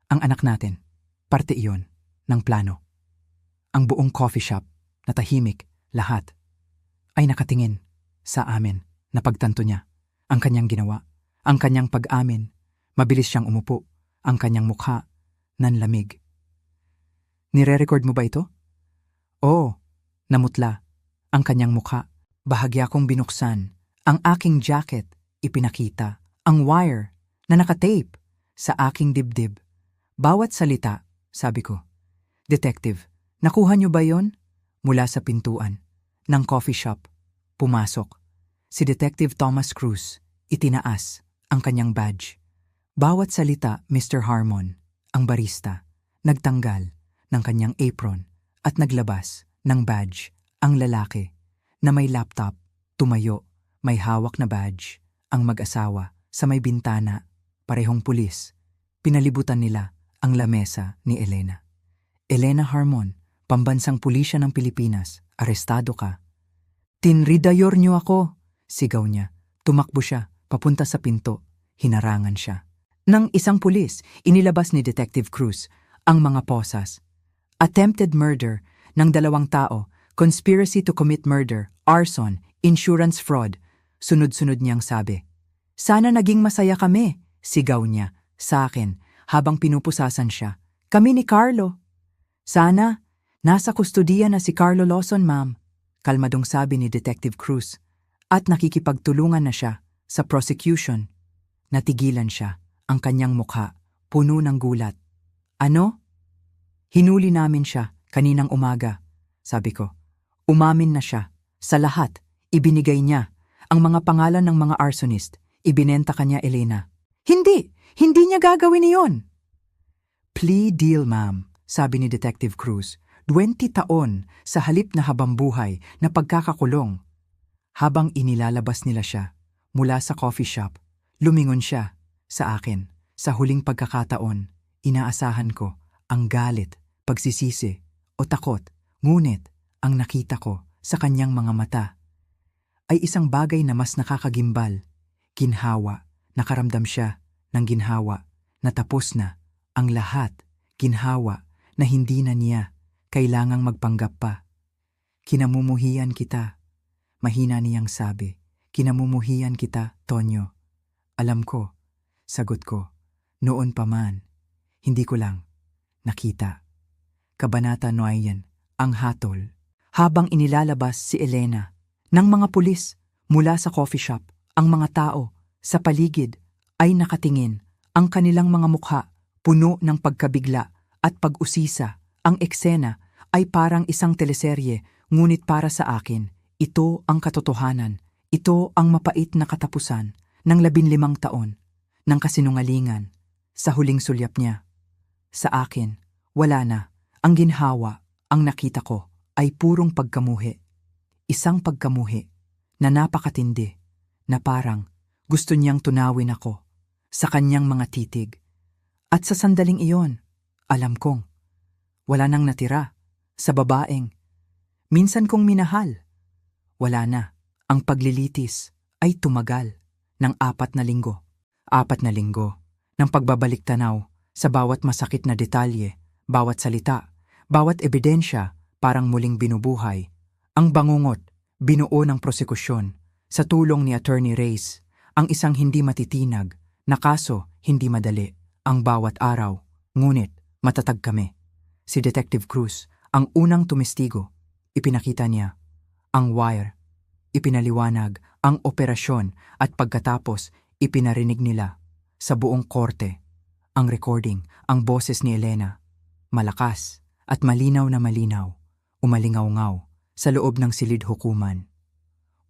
A: ang anak natin. Parte iyon ng plano. Ang buong coffee shop na tahimik lahat ay nakatingin sa amin na pagtanto niya. Ang kanyang ginawa, ang kanyang pag-amin, mabilis siyang umupo, ang kanyang mukha nanlamig. Nire-record mo ba ito? Oo, namutla ang kanyang mukha. Bahagya kong binuksan ang aking jacket, ipinakita ang wire na nakatape sa aking dibdib. Bawat salita, sabi ko. Detective, nakuha niyo ba yon? Mula sa pintuan ng coffee shop, pumasok si Detective Thomas Cruz. Itinaas ang kanyang badge. Bawat salita, Mr. Harmon, ang barista, nagtanggal ng kanyang apron at naglabas ng badge. Ang lalaki na may laptop, tumayo, may hawak na badge. Ang mag-asawa sa may bintana, parehong pulis. Pinalibutan nila ang lamesa ni Elena. Elena Harmon, pambansang pulisya ng Pilipinas, arestado ka. Tinridayor niyo ako, sigaw niya. Tumakbo siya, papunta sa pinto. Hinarangan siya. Nang isang pulis, inilabas ni Detective Cruz ang mga posas. Attempted murder ng 2 tao, conspiracy to commit murder, arson, insurance fraud. Sunod-sunod niyang sabi. Sana naging masaya kami, sigaw niya sa akin habang pinupusasan siya. Kami ni Carlo. Sana, nasa kustudiya na si Carlo Lawson, ma'am. Kalmadong sabi ni Detective Cruz. At nakikipagtulungan na siya sa prosecution. Natigilan siya, ang kanyang mukha, puno ng gulat. Ano? Hinuli namin siya kaninang umaga, sabi ko. Umamin na siya. Sa lahat, ibinigay niya ang mga pangalan ng mga arsonist. Ibinenta kanya Elena. Hindi niya gagawin iyon. Plea deal, ma'am, sabi ni Detective Cruz. 20 taon sa halip na habambuhay na pagkakakulong. Habang inilalabas nila siya mula sa coffee shop, lumingon siya sa akin. Sa huling pagkakataon, inaasahan ko ang galit, pagsisisi o takot. Ngunit ang nakita ko sa kanyang mga mata ay isang bagay na mas nakakagimbal. Ginhawa, nakaramdam siya ng ginhawa na tapos na ang lahat. Ginhawa na hindi na niya kailangang magpanggap pa. Kinamumuhian kita, mahina niyang sabi. Kinamumuhian kita, Tonyo. Alam ko, sagot ko. Noon pa man, hindi ko lang nakita. Kabanata 9, ang hatol. Habang inilalabas si Elena ng mga pulis mula sa coffee shop, ang mga tao sa paligid ay nakatingin. Ang kanilang mga mukha puno ng pagkabigla at pag-usisa. Ang eksena ay parang isang teleserye, ngunit para sa akin, ito ang katotohanan. Ito ang mapait na katapusan ng 15 taon ng kasinungalingan. Sa huling sulyap niya, sa akin, wala na. Ang ginhawa, ang nakita ko, ay purong pagkamuhi. Isang pagkamuhi na napakatindi, na parang gusto niyang tunawin ako sa kanyang mga titig. At sa sandaling iyon, alam kong wala nang natira sa babaeng minsan kong minahal. Wala na. Ang paglilitis ay tumagal ng 4 na linggo. 4 na linggo ng pagbabalik tanaw sa bawat masakit na detalye, bawat salita, bawat ebidensya parang muling binubuhay. Ang bangungot, binuo ng prosekusyon sa tulong ni Attorney Reyes, ang isang hindi matitinag na kaso hindi madali. Ang bawat araw, ngunit matatag kami. Si Detective Cruz, ang unang tumestigo, ipinakita niya ang wire, ipinaliwanag ang operasyon at pagkatapos ipinarinig nila sa buong korte ang recording, ang boses ni Elena, malakas at malinaw na malinaw, umalingaw-ngaw sa loob ng silid hukuman.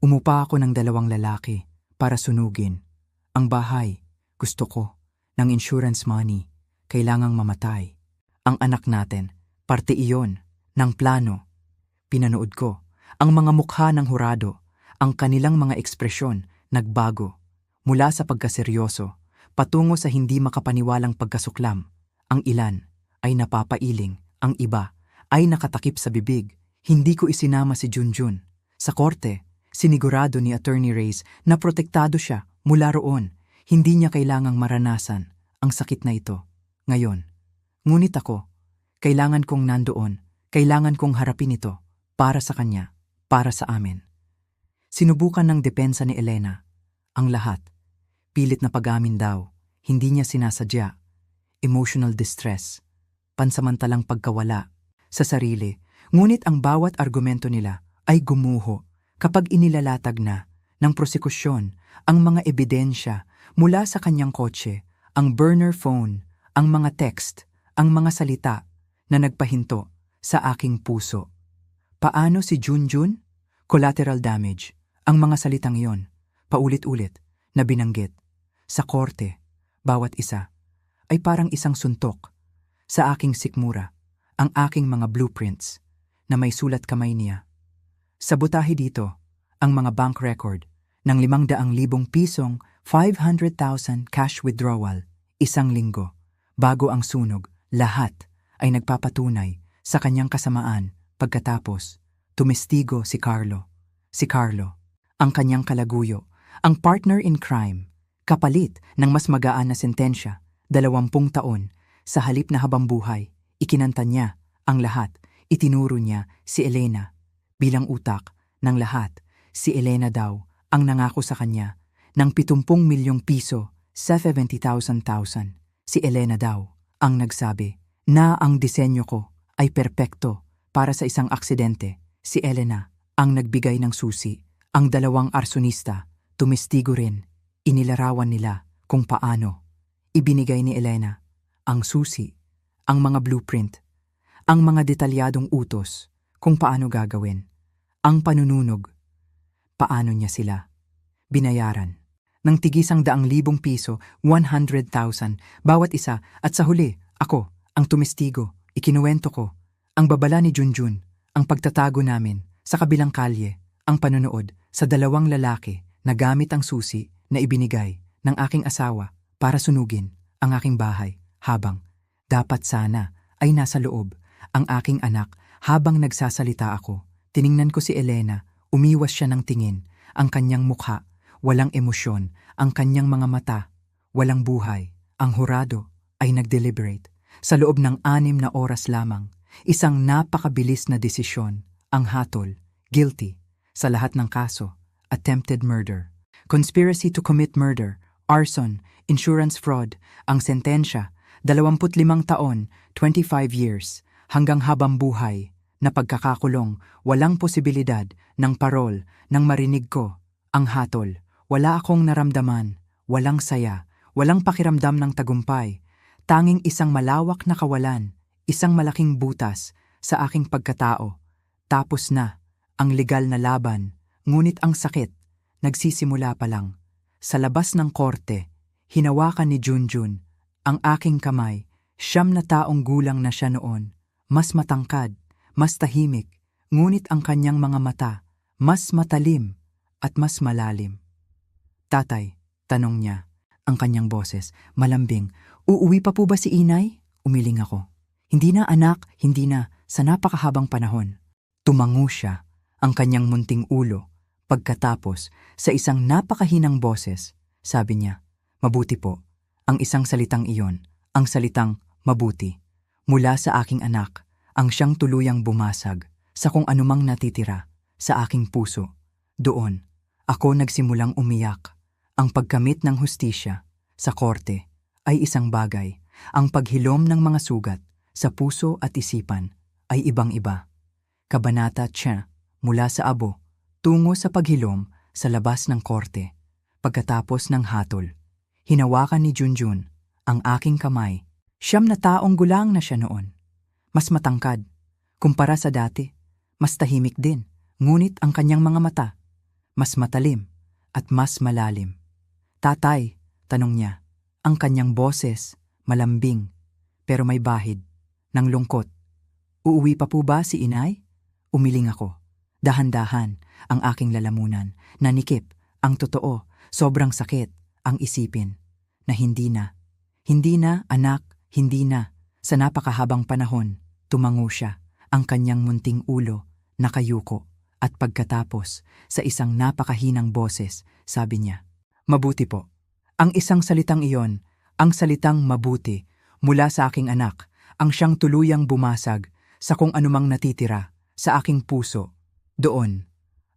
A: Umupa ako ng 2 lalaki para sunugin. Ang bahay, gusto ko, ng insurance money, kailangang mamatay. Ang anak natin, parte iyon ng plano. Pinanood ko ang mga mukha ng hurado, ang kanilang mga ekspresyon nagbago mula sa pagkaseryoso patungo sa hindi makapaniwalang pagkasuklam. Ang ilan ay napapailing, ang iba ay nakatakip sa bibig. Hindi ko isinama si Junjun. Sa korte, sinigurado ni Attorney Reyes na protektado siya mula roon. Hindi niya kailangang maranasan ang sakit na ito. Ngayon, ngunit ako, kailangan kong nandoon, kailangan kong harapin ito para sa kanya, para sa amin. Sinubukan ng depensa ni Elena ang lahat. Pilit na pag-amin daw, hindi niya sinasadya. Emotional distress, pansamantalang pagkawala sa sarili. Ngunit ang bawat argumento nila ay gumuho kapag inilalatag na ng prosekusyon ang mga ebidensya mula sa kanyang kotse, ang burner phone, ang mga text, ang mga salita na nagpahinto sa aking puso. Paano si Junjun? Collateral damage. Ang mga salitang iyon, paulit-ulit na binanggit sa korte, bawat isa ay parang isang suntok sa aking sikmura, ang aking mga blueprints na may sulat kamay niya. Sabotahe dito ang mga bank record ng 500,000 pisong 500,000 cash withdrawal, isang linggo. Bago ang sunog, lahat ay nagpapatunay sa kanyang kasamaan. Pagkatapos, tumestigo si Carlo. Si Carlo, ang kanyang kalaguyo, ang partner in crime, kapalit ng mas magaan na sentensya, 20 taon, sa halip na habambuhay. Ikinanta niya ang lahat. Itinuro niya si Elena bilang utak ng lahat. Si Elena daw ang nangako sa kanya ng 70 milyong piso sa 70,000. Si Elena daw ang nagsabi na ang disenyo ko ay perpekto para sa isang aksidente. Si Elena ang nagbigay ng susi. Ang 2 arsonista, tumestigo rin. Inilarawan nila kung paano ibinigay ni Elena ang susi, ang mga blueprint, ang mga detalyadong utos kung paano gagawin. Ang panununog, paano niya sila binayaran. Ng tigisang 100,000 piso, 100,000, bawat isa, at sa huli, ako, ang tumestigo, ikinuwento ko, ang babala ni Junjun, ang pagtatago namin, sa kabilang kalye, ang panonood sa 2 lalaki na gamit ang susi na ibinigay ng aking asawa para sunugin ang aking bahay habang dapat sana ay nasa loob ang aking anak. Habang nagsasalita ako, tiningnan ko si Elena, umiwas siya ng tingin, ang kanyang mukha, walang emosyon, ang kanyang mga mata, walang buhay. Ang hurado ay nag-deliberate. Sa loob ng 6 na oras lamang, isang napakabilis na desisyon, ang hatol, guilty, sa lahat ng kaso, attempted murder, conspiracy to commit murder, arson, insurance fraud. Ang sentensya, 25 taon, 25 years, hanggang habambuhay na pagkakakulong, walang posibilidad ng parol. Nang marinig ko ang hatol, wala akong naramdaman, walang saya, walang pakiramdam ng tagumpay, tanging isang malawak na kawalan, isang malaking butas sa aking pagkatao. Tapos na ang legal na laban, ngunit ang sakit nagsisimula pa lang. Sa labas ng korte, hinawakan ni Junjun ang aking kamay. 9 na taong gulang na siya noon. Mas matangkad, mas tahimik, ngunit ang kanyang mga mata, mas matalim at mas malalim. Tatay, tanong niya, ang kanyang boses, malambing, uuwi pa po ba si inay? Umiling ako. Hindi na anak, hindi na, sa napakahabang panahon. Tumango siya, ang kanyang munting ulo. Pagkatapos, sa isang napakahinang boses, sabi niya, mabuti po. Ang isang salitang iyon, ang salitang mabuti. Mula sa aking anak, ang siyang tuluyang bumasag sa kung anumang natitira sa aking puso. Doon, ako nagsimulang umiyak. Ang pagkamit ng hustisya sa korte ay isang bagay. Ang paghilom ng mga sugat sa puso at isipan ay ibang-iba. Kabanata siya mula sa abo tungo sa paghilom sa labas ng korte. Pagkatapos ng hatol, hinawakan ni Junjun ang aking kamay. 9 na taong gulang na siya noon. Mas matangkad, kumpara sa dati. Mas tahimik din, ngunit ang kanyang mga mata, mas matalim at mas malalim. Tatay, tanong niya, ang kanyang boses, malambing, pero may bahid. ng lungkot. Uuwi pa po ba si inay? Umiling ako. Dahan-dahan ang aking lalamunan. Nanikip ang totoo, sobrang sakit ang isipin na hindi na. Hindi na, anak, hindi na. Sa napakahabang panahon, tumango siya, ang kanyang munting ulo, nakayuko. At pagkatapos, sa isang napakahinang boses, sabi niya, "Mabuti po." Ang isang salitang iyon, ang salitang mabuti, mula sa aking anak, ang siyang tuluyang bumasag sa kung anumang natitira sa aking puso. Doon,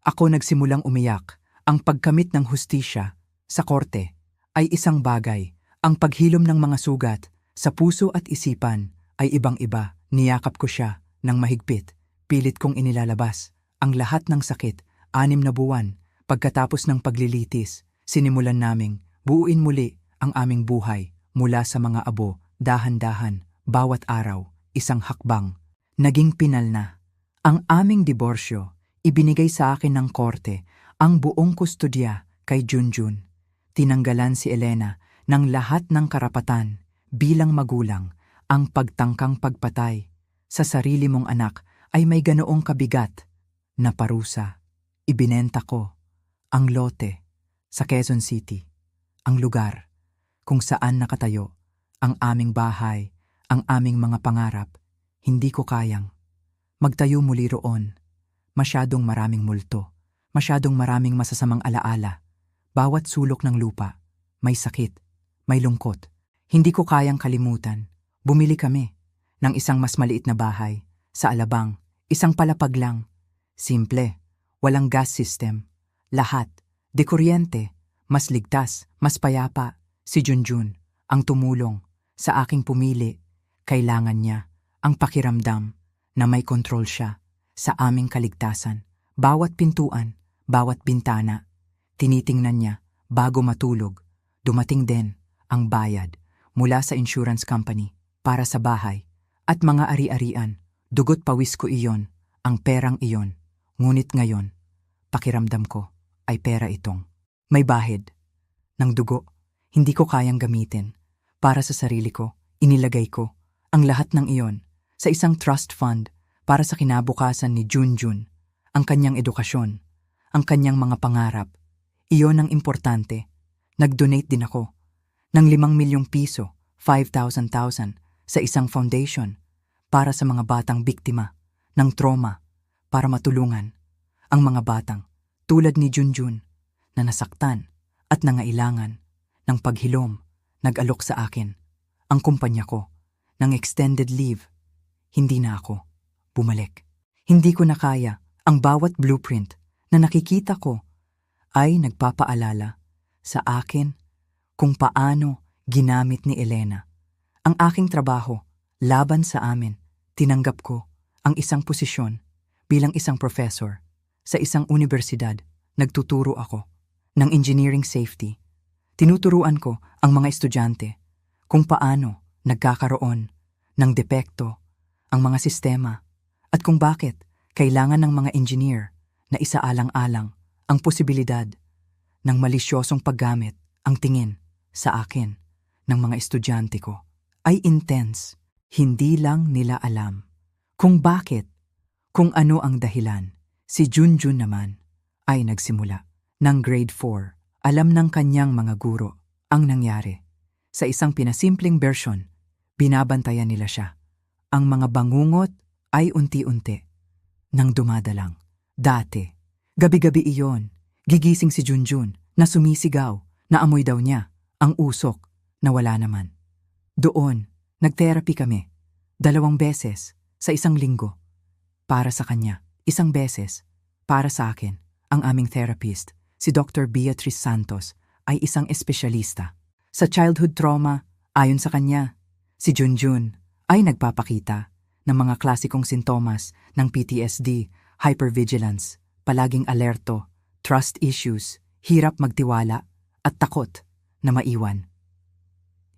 A: ako nagsimulang umiyak. Ang pagkamit ng hustisya sa korte ay isang bagay. Ang paghilom ng mga sugat sa puso at isipan ay ibang-iba. Niyakap ko siya ng mahigpit. Pilit kong inilalabas ang lahat ng sakit. 6 na buwan pagkatapos ng paglilitis, sinimulan naming buuin muli ang aming buhay mula sa mga abo, dahan-dahan, bawat araw, isang hakbang. Naging pinal na. Ang aming diborsyo, ibinigay sa akin ng korte ang buong kustodya kay Junjun. Tinanggalan si Elena ng lahat ng karapatan bilang magulang. Ang pagtangkang pagpatay sa sarili mong anak ay may ganoong kabigat na parusa. Ibinenta ko ang lote sa Quezon City, ang lugar kung saan nakatayo ang aming bahay, ang aming mga pangarap. Hindi ko kayang magtayo muli roon. Masyadong maraming multo, masyadong maraming masasamang alaala. Bawat sulok ng lupa, may sakit, may lungkot. Hindi ko kayang kalimutan. Bumili kami ng isang mas maliit na bahay sa Alabang, isang palapag lang. Simple, walang gas system. Lahat, de kuryente, mas ligtas, mas payapa. Si Junjun, ang tumulong sa aking pumili. Kailangan niya ang pakiramdam na may kontrol siya sa aming kaligtasan. Bawat pintuan, bawat bintana, tinitingnan niya bago matulog. Dumating din ang bayad mula sa insurance company para sa bahay at mga ari-arian. Dugot pawis ko iyon, ang perang iyon. Ngunit ngayon, pakiramdam ko ay pera itong may bahid ng dugo. Hindi ko kayang gamitin para sa sarili ko. Inilagay ko ang lahat ng iyon sa isang trust fund para sa kinabukasan ni Junjun, ang kanyang edukasyon, ang kanyang mga pangarap. Iyon ang importante. Nag-donate din ako ng 5 milyong piso, 5,000 sa isang foundation para sa mga batang biktima ng trauma, para matulungan ang mga batang tulad ni Junjun na nasaktan at nangailangan ng paghilom. Nag-alok sa akin ang kumpanya ko ng extended leave. Hindi na ako bumalik. Hindi ko na kaya. Ang bawat blueprint na nakikita ko ay nagpapaalala sa akin kung paano ginamit ni Elena ang aking trabaho laban sa amin. Tinanggap ko ang isang posisyon bilang isang professor sa isang universidad. Nagtuturo ako ng engineering safety. Tinuturuan ko ang mga estudyante kung paano nagkakaroon ng depekto ang mga sistema at kung bakit kailangan ng mga engineer na isaalang-alang ang posibilidad ng malisyosong paggamit. Ang tingin sa akin ng mga estudyante ko ay intense. Hindi lang nila alam kung bakit, kung ano ang dahilan. Si Junjun naman ay nagsimula ng grade 4. Alam ng kanyang mga guro ang nangyari. Sa isang pinasimpleng version, binabantayan nila siya. Ang mga bangungot ay unti-unti nang dumadalang. Dati, gabi-gabi iyon, gigising si Junjun na sumisigaw, na amoy daw niya ang usok na wala naman. Doon, nag-therapy kami 2 beses sa isang linggo. Para sa kanya, 1 beses. Para sa akin, ang aming therapist, si Dr. Beatrice Santos, ay isang espesyalista sa childhood trauma. Ayon sa kanya, si Junjun ay nagpapakita ng mga klasikong sintomas ng PTSD, hypervigilance, palaging alerto, trust issues, hirap magtiwala, at takot na maiwan.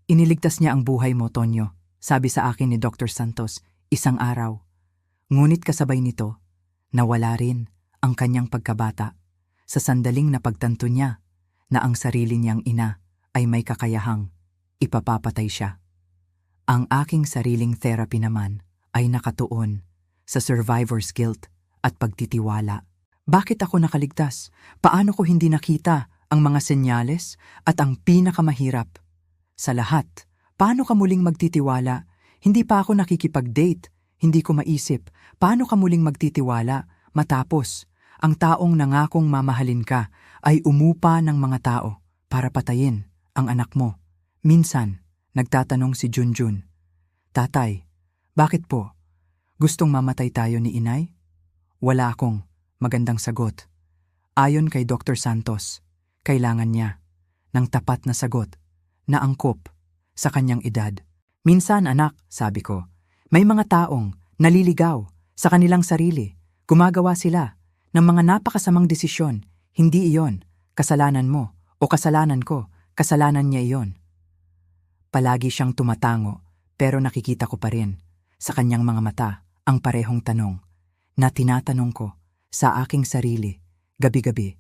A: Iniligtas niya ang buhay mo, Tonyo, sabi sa akin ni Dr. Santos isang araw. Ngunit kasabay nito, nawala rin ang kanyang pagkabata sa sandaling napagtanto niya na ang sarili niyang ina ay may kakayahang ipapapatay siya. Ang aking sariling therapy naman ay nakatuon sa survivor's guilt at pagtitiwala. Bakit ako nakaligtas? Paano ko hindi nakita ang mga senyales at ang pinakamahirap? Sa lahat, paano ka muling magtitiwala? Hindi pa ako nakikipag-date. Hindi ko maisip, paano ka muling magtitiwala matapos ang taong nangakong mamahalin ka ay umupa ng mga tao para patayin ang anak mo. Minsan, nagtatanong si Junjun, "Tatay, bakit po? Gustong mamatay tayo ni inay?" Wala akong magandang sagot. Ayon kay Dr. Santos, kailangan niya ng tapat na sagot na angkop sa kanyang edad. "Minsan anak," sabi ko, "may mga taong naliligaw sa kanilang sarili. Gumagawa sila ng mga napakasamang desisyon. Hindi iyon kasalanan mo o kasalanan ko, kasalanan niya iyon." Palagi siyang tumatango pero nakikita ko pa rin sa kanyang mga mata ang parehong tanong na tinatanong ko sa aking sarili gabi-gabi.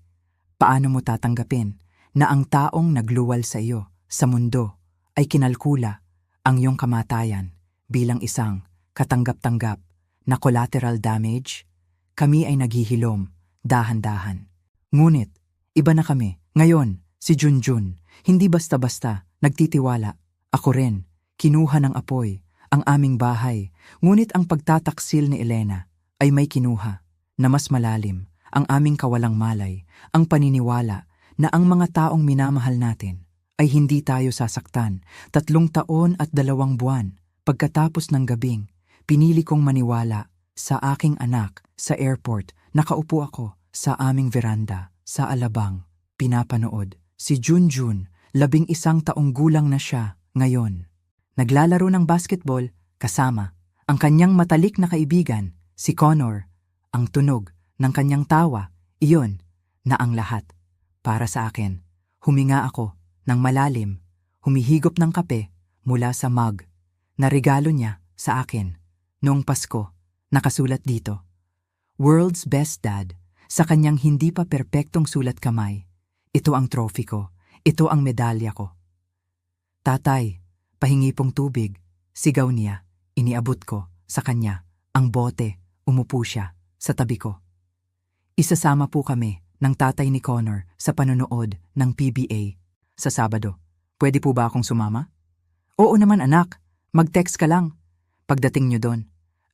A: Paano mo tatanggapin na ang taong nagluwal sa iyo sa mundo ay kinalkula ang iyong kamatayan bilang isang katanggap-tanggap na collateral damage? Kami ay naghihilom, dahan-dahan. Ngunit, iba na kami. Ngayon, si Junjun, hindi basta-basta nagtitiwala. Ako rin, kinuha ng apoy ang aming bahay. Ngunit ang pagtataksil ni Elena ay may kinuha na mas malalim, ang aming kawalang malay, ang paniniwala na ang mga taong minamahal natin ay hindi tayo sasaktan. 3 taon at 2 buwan pagkatapos ng gabing, pinili kong maniwala sa aking anak sa airport. Nakaupo ako sa aming veranda, sa alabang, pinapanood. Si Junjun, 11 taong gulang na siya ngayon. Naglalaro ng basketball kasama ang kanyang matalik na kaibigan, si Connor. Ang tunog ng kanyang tawa, iyon na ang lahat. Para sa akin, huminga ako ng malalim, humihigop ng kape mula sa mug na regalo niya sa akin noong Pasko. Nakasulat dito, "World's Best Dad." Sa kanyang hindi pa perpektong sulat kamay. Ito ang trophy ko. Ito ang medalya ko. "Tatay, pahingi pong tubig." Sigaw niya. Iniabot ko sa kanya ang bote. Umupo siya sa tabi ko. Isasama po kami ng tatay ni Connor sa panonood ng PBA sa Sabado. Pwede po ba akong sumama? "Oo naman anak, mag-text ka lang pagdating niyo doon.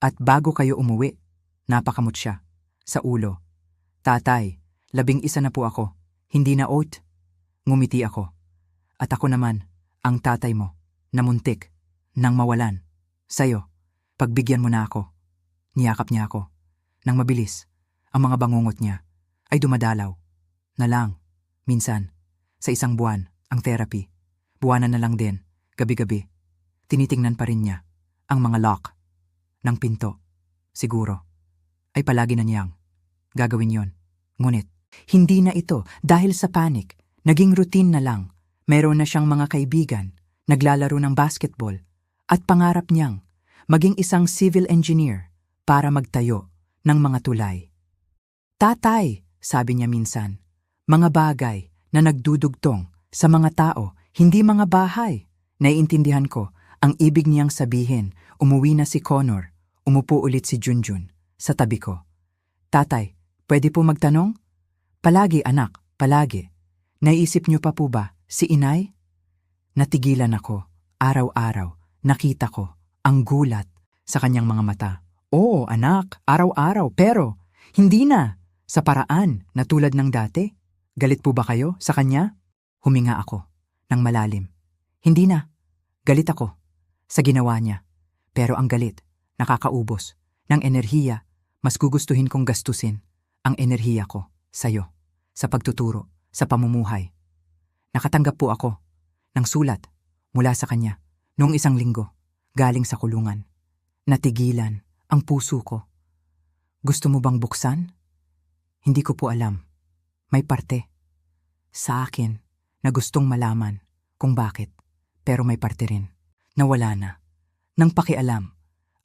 A: At bago kayo umuwi." Napakamot siya sa ulo. "Tatay, 11 na po ako. Hindi na oat." Ngumiti ako. "At ako naman, ang tatay mo, na muntik, nang mawalan. Sa'yo, pagbigyan mo na ako." Niyakap niya ako. Nang mabilis, ang mga bangungot niya ay dumadalaw. Na lang, minsan, sa 1 buwan, ang therapy. Buwanan na lang din, gabi-gabi. Tinitingnan pa rin niya ang mga lock ng pinto. Siguro ay palagi na niyang gagawin yon. Ngunit, hindi na ito dahil sa panic. Naging routine na lang. Meron na siyang mga kaibigan, naglalaro ng basketball, at pangarap niyang maging isang civil engineer para magtayo ng mga tulay. "Tatay," sabi niya minsan, "mga bagay na nagdudugtong sa mga tao, hindi mga bahay." Naiintindihan ko ang ibig niyang sabihin. Umuwi na si Connor. Umupo ulit si Junjun sa tabi ko. "Tatay, pwede po magtanong?" "Palagi anak, palagi. Naisip niyo pa po ba si inay?" Natigilan ako. Araw-araw, nakita ko ang gulat sa kanyang mga mata. "Oo anak, araw-araw, pero hindi na sa paraan na tulad ng dati." "Galit po ba kayo sa kanya?" Huminga ako ng malalim. "Hindi na. Galit ako sa ginawa niya. Pero ang galit, nakakaubos ng enerhiya. Mas gugustuhin kong gastusin ang enerhiya ko sa'yo, sa pagtuturo, sa pamumuhay." Nakatanggap po ako ng sulat mula sa kanya noong 1 linggo galing sa kulungan. Natigilan ang puso ko. "Gusto mo bang buksan?" Hindi ko po alam. May parte sa akin na gustong malaman kung bakit, pero may parte rin na wala na nang pakialam.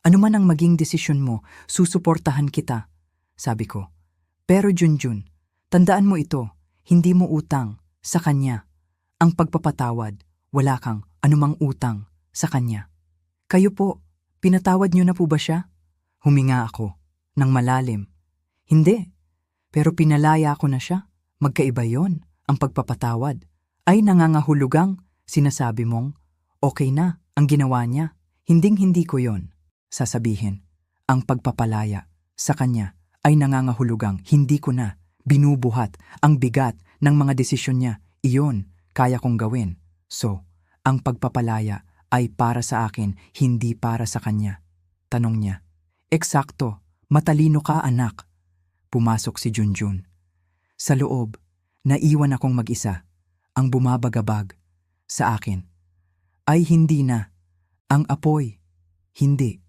A: "Ano man ang maging desisyon mo, susuportahan kita," sabi ko. "Pero Junjun, tandaan mo ito, hindi mo utang sa kanya ang pagpapatawad. Wala kang anumang utang sa kanya. Kayo po, pinatawad niyo na po ba siya? Huminga ako, ng malalim. Hindi, pero pinalaya ko na siya. Magkaiba yon. Ang pagpapatawad ay nangangahulugang sinasabi mong, okay na ang ginawa niya. Hinding-hindi ko yon. Sasabihin, ang pagpapalaya sa kanya ay nangangahulugang hindi ko na binubuhat ang bigat ng mga desisyon niya. Iyon, kaya kong gawin. So, ang pagpapalaya ay para sa akin, hindi para sa kanya. Tanong niya, eksakto, matalino ka anak. Pumasok si Junjun. Sa loob, naiwan akong mag-isa. Ang bumabagabag sa akin ay hindi na ang apoy, hindi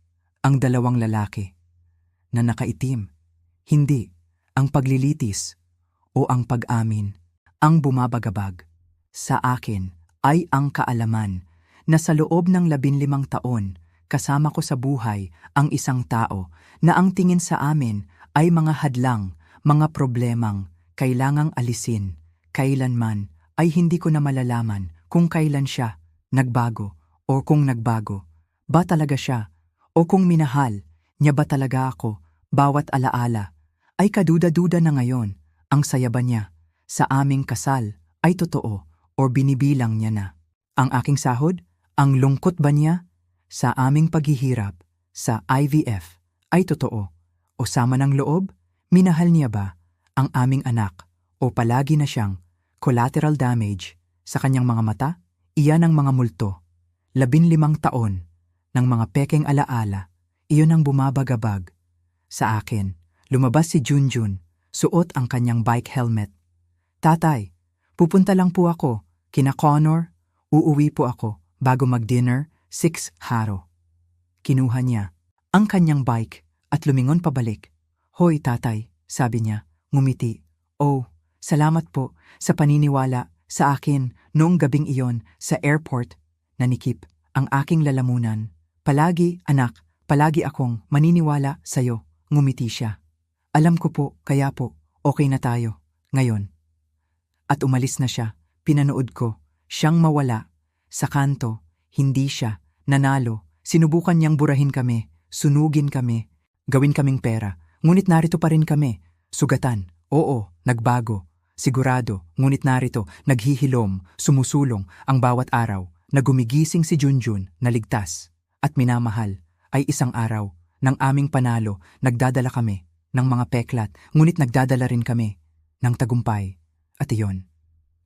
A: ang dalawang lalaki na nakaitim, hindi ang paglilitis o ang pag-amin. Ang bumabagabag sa akin ay ang kaalaman na sa loob ng 15 taon kasama ko sa buhay ang isang tao na ang tingin sa amin ay mga hadlang, mga problemang kailangang alisin. Kailanman ay hindi ko na malalaman kung kailan siya nagbago o kung nagbago ba talaga siya o kung minahal niya ba talaga ako. Bawat alaala ay kaduda-duda na ngayon. Ang saya ba niya sa aming kasal ay totoo o binibilang niya na? Ang aking sahod? Ang lungkot ba niya sa aming paghihirap sa IVF ay totoo o sama ng loob? Minahal niya ba ang aming anak o palagi na siyang collateral damage sa kanyang mga mata? Iyan ang mga multo. 15 taon ng mga pekeng alaala, iyon ang bumabagabag. Sa akin, lumabas si Junjun, suot ang kanyang bike helmet. Tatay, pupunta lang po ako, kina Connor, uuwi po ako bago mag-dinner, 6 haro. Kinuha niya ang kanyang bike at lumingon pabalik. Hoy tatay, sabi niya, ngumiti. Oh, salamat po sa paniniwala sa akin noong gabing iyon sa airport. Nanikip ang aking lalamunan. Palagi, anak, palagi akong maniniwala sa'yo. Ngumiti siya. Alam ko po, kaya po, okay na tayo, ngayon. At umalis na siya, pinanood ko, siyang mawala. Sa kanto, hindi siya, nanalo, sinubukan niyang burahin kami, sunugin kami, gawin kaming pera. Ngunit narito pa rin kami, sugatan, oo, nagbago, sigurado, ngunit narito, naghihilom, sumusulong ang bawat araw, na gumigising si Junjun na ligtas at minamahal ay isang araw ng aming panalo, nagdadala kami ng mga peklat, ngunit nagdadala rin kami ng tagumpay. At iyon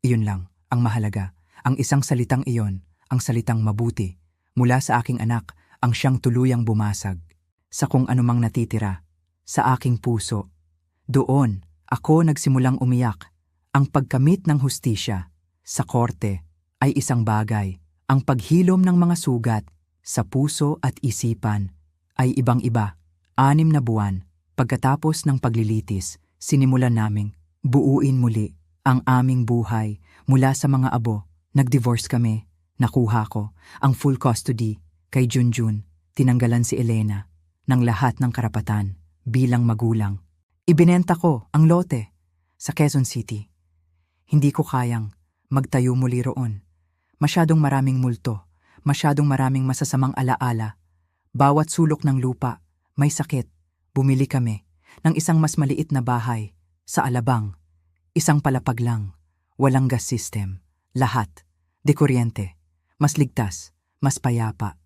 A: lang ang mahalaga, ang isang salitang iyon, ang salitang mabuti, mula sa aking anak, ang siyang tuluyang bumasag sa kung anumang natitira sa aking puso. Doon, ako nagsimulang umiyak. Ang pagkamit ng hustisya sa korte ay isang bagay. Ang paghilom ng mga sugat sa puso at isipan ay ibang-iba. 6 na buwan pagkatapos ng paglilitis, sinimulan naming buuin muli ang aming buhay mula sa mga abo. Nag-divorce kami. Nakuha ko ang full custody kay Junjun. Tinanggalan si Elena ng lahat ng karapatan bilang magulang. Ibinenta ko ang lote sa Quezon City. Hindi ko kayang magtayo muli roon. Masyadong maraming multo, masyadong maraming masasamang alaala. Bawat sulok ng lupa, may sakit. Bumili kami ng isang mas maliit na bahay sa Alabang. Isang palapag lang, walang gas system, lahat, de kuryente, mas ligtas, mas payapa.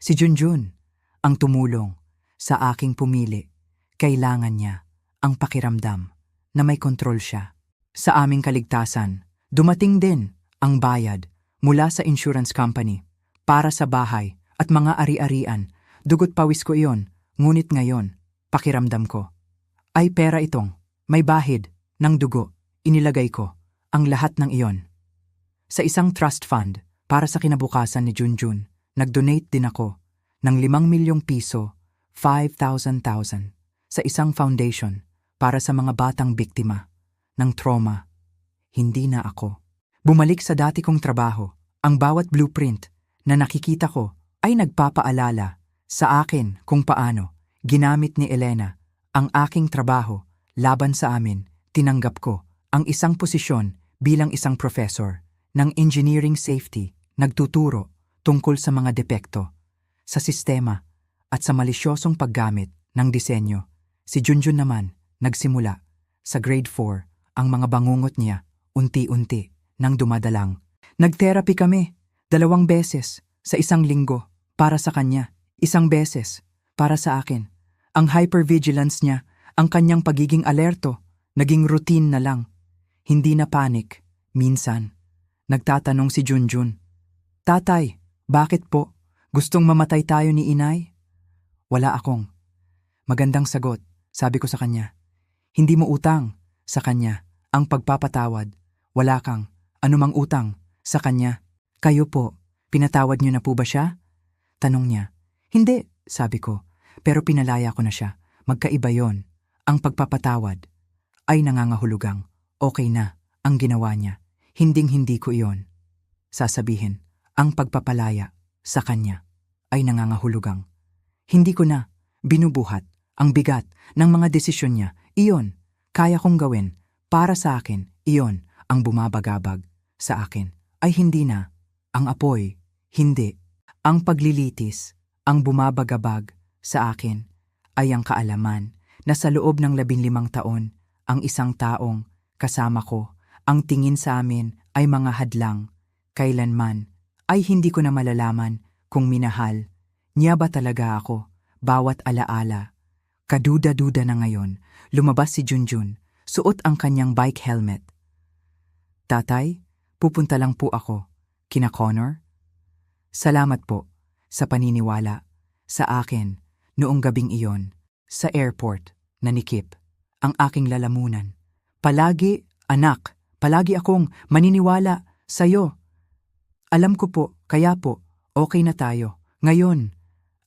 A: Si Junjun ang tumulong sa aking pumili. Kailangan niya ang pakiramdam na may kontrol siya. Sa aming kaligtasan, dumating din ang bayad mula sa insurance company para sa bahay at mga ari-arian. Dugot pawis ko iyon, ngunit ngayon, pakiramdam ko ay pera itong may bahid ng dugo. Inilagay ko ang lahat ng iyon sa isang trust fund para sa kinabukasan ni Junjun. Nag-donate din ako ng 5 milyong piso, 5,000 sa isang foundation para sa mga batang biktima ng trauma. Hindi na ako bumalik sa dati kong trabaho. Ang bawat blueprint na nakikita ko ay nagpapaalala sa akin kung paano ginamit ni Elena ang aking trabaho laban sa amin. Tinanggap ko ang isang posisyon bilang isang professor ng engineering safety, nagtuturo tungkol sa mga depekto sa sistema, at sa malisyosong paggamit ng disenyo. Si Junjun naman, nagsimula. Sa grade 4, ang mga bangungot niya, unti-unti, nang dumadalang. Nag-therapy kami, 2 beses, sa 1 linggo, para sa kanya, 1 beses, para sa akin. Ang hypervigilance niya, ang kanyang pagiging alerto, naging routine na lang. Hindi na panic, minsan. Nagtatanong si Junjun, "Tatay, bakit po? Gustong mamatay tayo ni inay?" Wala akong. Magandang sagot, sabi ko sa kanya. Hindi mo utang sa kanya ang pagpapatawad. Wala kang anumang utang sa kanya. Kayo po, pinatawad niyo na po ba siya? Tanong niya. Hindi, sabi ko, pero pinalaya ko na siya. Magkaiba yon. Ang pagpapatawad ay nangangahulugang okay na ang ginawa niya. Hinding-hindi ko iyon. Sasabihin, ang pagpapalaya sa kanya ay nangangahulugang hindi ko na binubuhat ang bigat ng mga desisyon niya. Iyon, kaya kong gawin para sa akin. Iyon ang bumabagabag sa akin. Ay hindi na ang apoy, hindi. Ang paglilitis, ang bumabagabag sa akin ay ang kaalaman na sa loob ng 15 taon, ang isang taong kasama ko, ang tingin sa amin ay mga hadlang. Kailanman ay hindi ko na malalaman kung minahal niya ba talaga ako. Bawat alaala, kaduda-duda na ngayon, lumabas si Junjun, suot ang kanyang bike helmet. Tatay, pupunta lang po ako, kina Connor. Salamat po sa paniniwala sa akin noong gabing iyon sa airport na nikip ang aking lalamunan. Palagi, anak, palagi akong maniniwala sa'yo. Alam ko po, kaya po, okay na tayo. Ngayon,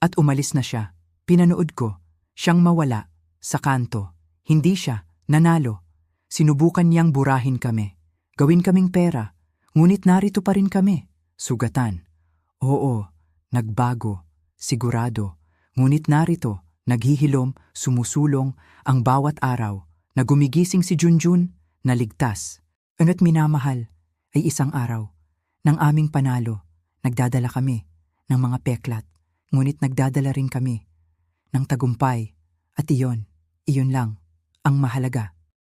A: at umalis na siya. Pinanood ko, siyang mawala sa kanto. Hindi siya nanalo. Sinubukan niyang burahin kami. Gawin kaming pera. Ngunit narito pa rin kami. Sugatan. Oo, nagbago. Sigurado. Ngunit narito, naghihilom, sumusulong ang bawat araw na gumigising si Junjun na ligtas. At minamahal ay isang araw. Nang aming panalo, nagdadala kami ng mga peklat. Ngunit nagdadala rin kami ng tagumpay, at iyon lang ang mahalaga.